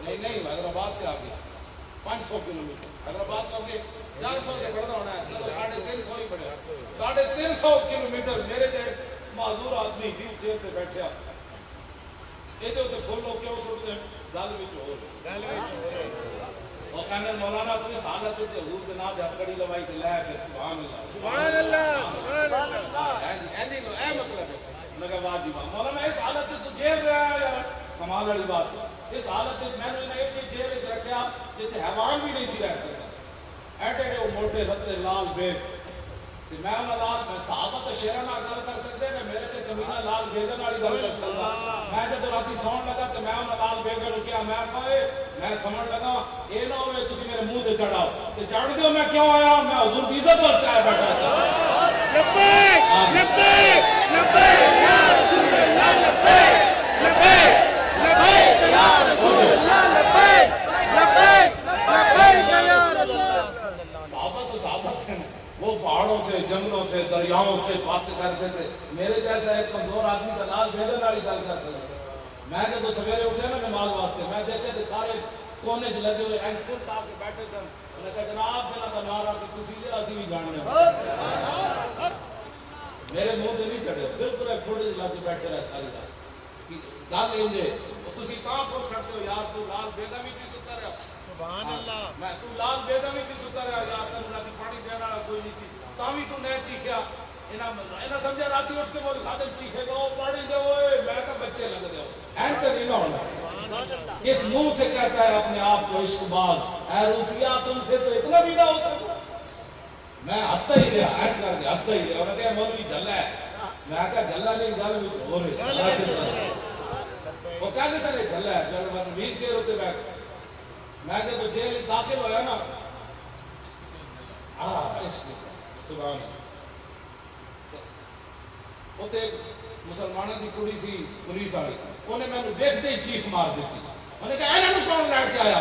نہیں حیدرآباد سے آ گیا 500 کلومیٹر حیدرآباد کا کے 400 سے بڑھنا ہونا ہے چلو 350 ہی پڑے 350 کلومیٹر میرے جائے معذور آدمی بھی چیر سے بیٹھے یہ تو پھول لوگ کیوں سٹتے ہیں گل بھی ہو اور کہنے مولانا تمہیں سعادت ہے حضور کے نام جب کڑی لوائی تے لے پھر سبحان اللہ اے مطلب ہے میں کہا واہ جی واہ مولانا اس حالت تو جیل رہا ہے یار کمال والی بات اس حالت میں نے یہ جیل وچ رکھیا جتے حیوان بھی نہیں سی رہ سکتا ایڈے وہ موٹے رتے لال بیگ تے میں انہاں نال میں صحابہ تے شیراں نال گل کر سکدے نے میرے تے کمینہ لال بیگاں نال گل کر سکدا میں جب راتی سون لگا تے میں انہاں لال بیگاں نوں کہیا میں کہے میں سمجھ لگا اے نہ ہوئے تسی میرے منہ تے چڑھاؤ تے جان دیو میں کیوں آیا میں حضور کی عزت واسطے آیا بیٹھا لبیک لبیک لبیک یا رسول اللہ لبیک لبیک لبیک یا رسول اللہ لبیک لبیک لبیک یا رسول اللہ صحابہ تو صحابہ تھے وہ پہاڑوں سے جنگلوں سے دریاؤں سے بات کرتے تھے میرے جیسا ایک کمزور آدمی کا لال بیگن والی گل کرتے تھے میں جب سویرے اٹھے نا نماز واسطے میں دیکھے تھے سارے کونے چ لگے ہوئے اینسٹنٹ آپ کے بیٹھے سن انہوں نے کہا جناب جنہاں کا نعرہ کہ تسی جی اسی بھی جاننے میرے منہ تے نہیں چڑھے بالکل ایک تھوڑے جی لگ بیٹھے رہے ساری رات گل یہ جے تسی کہاں پہنچ سکتے ہو یار تو لال بیگم بھی کی ستا رہا سبحان اللہ میں تو لال بیگم بھی کی ستا رہا یار تن راتی پانی دینے والا کوئی نہیں سی تاں بھی تو نہیں چیخیا انہاں سمجھا راتی اٹھ کے بول خادم چیخے گا پانی دے اوئے میں کہ بچے لگ دے این تے نہیں ہونا کس منہ سے کہتا ہے اپنے آپ کو عشق باز اے روسیا تم سے تو اتنا بھی نہ ہو سکتا میں ہستا ہی رہا این کر کے ہستا ہی رہا انہوں نے کہا مولوی جھلا ہے میں کہا جھلا نہیں گل بھی ہو رہی وہ کہنے سے نہیں جھلا ہے جب میں ویل چیئر ہوتے بیٹھ میں جب جیل داخل ہویا نا سبحان وہ تے مسلمانوں کی کڑی سی پولیس والی انہیں میں نے دیکھتے ہی چیخ مار دیتی میں نے کہا انہوں کون لے کے آیا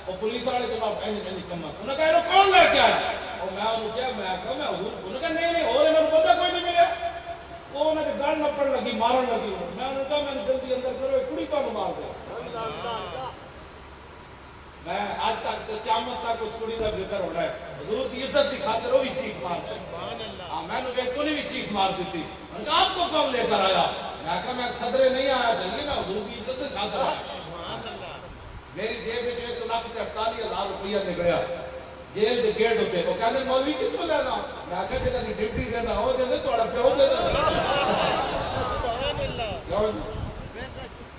وہ پولیس والے کے بعد اینی کما انہوں نے کہا انہوں کون لے کے آیا اور میں انہوں کیا میں کہا میں حضور انہوں نے کہا نہیں اور انہوں نے پتہ کوئی نہیں ملے وہ انہوں نے گل نپڑ لگی مارن لگی میں انہوں نے کہا میں نے جلدی اندر کرو کڑی کو مار دیا میں آج تک قیامت تک اس کڑی کا ذکر ہو رہا ہے حضور کی عزت کی خاطر وہ بھی چیخ مار دیتی میں نے کہا کوئی بھی چیخ مار دیتی آپ کو کون لے کر آیا میں کہا میں صدرے نہیں آیا جائیے میں حضور کی عزت کی خاطر آیا میری جیب میں جو 1,48,000 روپیہ نکلیا جیل کے گیٹ ہوتے وہ کہتے مولوی کتوں لینا میں کہا جی تھی ڈیوٹی دینا ہو دے تھوڑا پیو دے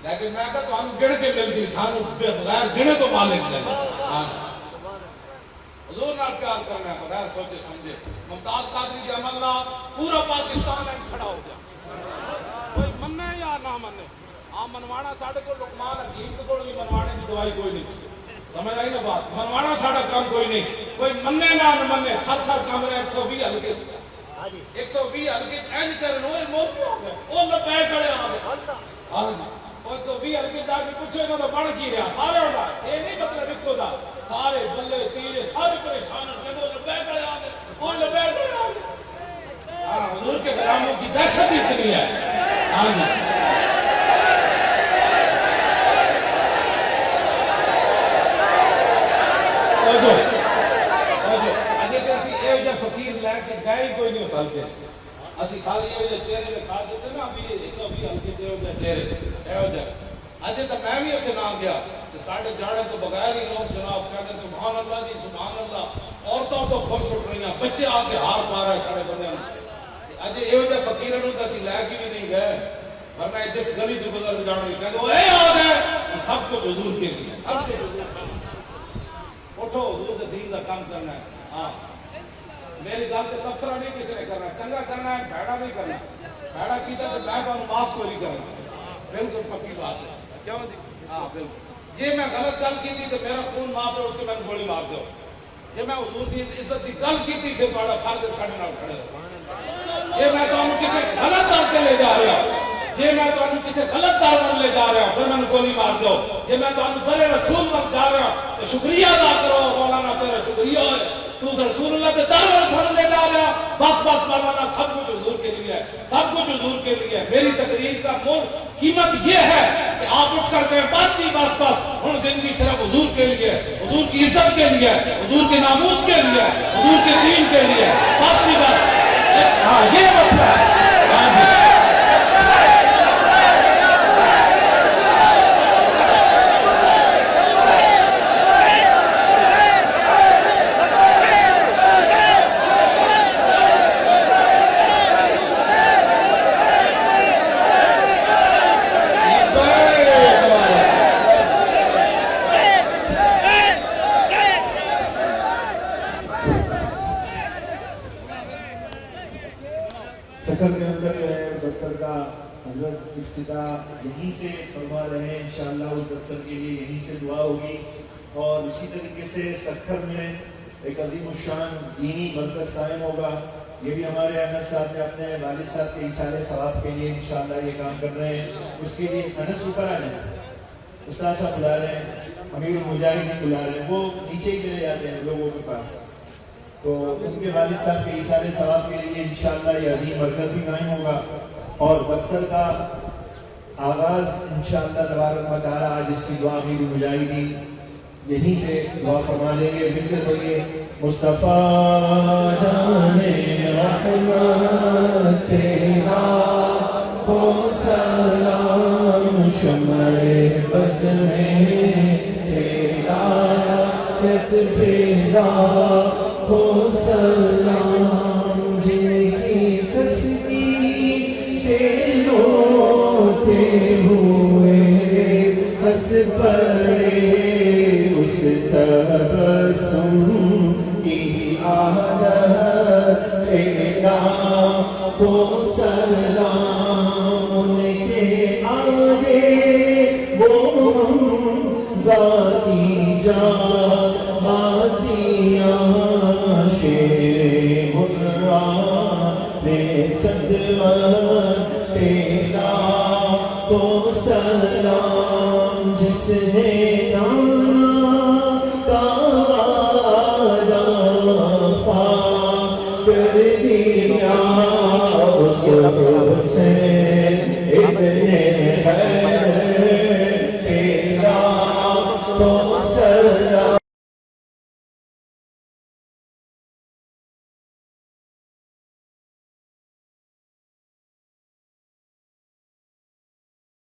لیکن میں کہا تو ہم گڑ کے مل گئی سانو بغیر گڑے تو مالک لے حضور نال پیار کرنا ہے بغیر سوچے سمجھے ممتاز قادری جی اللہ پورا پاکستان ہے کھڑا ہو گیا کوئی مننے یا نہ مننے منوانا ساڑھے کو لقمان حکیم کو بھی منوانے کی دوائی کوئی نہیں سمجھ آئی نا بات منوانا ساڑھا کام کوئی نہیں کوئی مننے نہ مننے تھر تھر کام رہے 120 ہلکے 120 ہلکے اینج کرنے ہوئے موت کیوں ہو گئے وہ لپے کڑے آگے 120 ہلکے جا کے پوچھو انہوں نے بڑھ کی رہا سارے ہوگا یہ نہیں مطلب ایک دا سارے بلے تیرے سارے پریشان ہوتے ہیں وہ لپے کڑے آگے وہ لپے کڑے آگے حضور کے غلاموں کی دہشت اتنی ہے ہاں جی فقیر لے کے گئے کوئی نہیں ہو سکتے اسی خالی یہ چہرے میں کھا دیتے نا ابھی 120 ہلکے چہرے اجے تو میں بھی اتنے نہ گیا ساڑھے جانے تو بغیر ہی لوگ جناب کہتے ہیں سبحان اللہ جی سبحان اللہ عورتوں تو کھول سٹ رہی ہیں بچے آ کے ہار پا رہے سارے بندے اجے یہ جو فقیروں تو اسی لے کے بھی نہیں گئے ورنہ جس گلی سے گزر جانے کہتے وہ اے آ گئے سب کچھ حضور کے لیے سب کچھ حضور اٹھو حضور کے دین کا کام کرنا ہے ہاں میری گل تے تبصرہ نہیں کسی نے کرنا چنگا کرنا ہے بھڑا نہیں کرنا بھڑا کیسا تے میں کو معاف کوئی نہیں کرنا بالکل پکی بات ہے کیوں جی ہاں بالکل جی میں غلط گل کی تھی تو میرا خون معاف ہے اٹھ کے میں گولی مار دو جی میں حضور کی عزت کی گل کی تھی پھر تھوڑا فرض ساڑھے نال کھڑے ہو جی میں تو کسی غلط گل کے لے جا رہا جے میں تو کسی غلط دعوت لے جا رہا ہوں پھر میں گولی مار دو، جے میں تو در رسول مت جا رہا ہوں تو شکریہ ادا کرو مولانا تیرا شکریہ ہے، تو رسول اللہ کے در لے جا رہا بس بس مولانا سب کچھ حضور کے لیے ہے، سب کچھ حضور کے لیے ہے۔ میری تقریر کا مول قیمت یہ ہے کہ آپ اٹھ کر کہیں بس جی بس بس ہن زندگی صرف حضور کے لیے، حضور کی عزت کے لیے، حضور کے ناموس کے لیے، حضور کے دین کے لیے، بس جی بس۔ ہاں یہ مسئلہ ہے، ہاں جی۔ سکر کے اندر جو ہے دفتر کا حضرت افتتاح یہیں سے فرما رہے ہیں، انشاءاللہ اس دفتر کے لیے یہیں سے دعا ہوگی، اور اسی طریقے سے سکر میں ایک عظیم الشان دینی مرکز قائم ہوگا۔ یہ بھی ہمارے انس صاحب نے اپنے والد صاحب کے ایصال ثواب کے لیے انشاءاللہ یہ کام کر رہے ہیں۔ اس کے لیے انس اوپر آ جائیں، استاد صاحب بلا رہے ہیں، امیر المجاہدین بلا رہے ہیں، وہ نیچے ہی چلے جاتے ہیں لوگوں کے پاس، تو ان کے والد صاحب کے ایصال ثواب کے لیے انشاءاللہ یہ عظیم مرکز بھی قائم ہوگا، اور دفتر کا آغاز انشاءاللہ تبارک و تعالیٰ آج اس کی دعا امیر المجاہدین یہیں سے دعا فرما دیں گے۔ مل کر پڑھیے مصطفیٰ جان رحمت تیرا ہو سلام، شمع بز میں تیرا بیدا ہو سلام، جن کی تسبیح سے روتے ہوئے ہنس پڑے، اس تبسم کی عادت پیدا ہو سلام، ان کے آگے وہ ہم ذاتی جان بازیاں، شیر مرا میں صدمت پیدا ہو سلام، جس نے کر دیا اس سے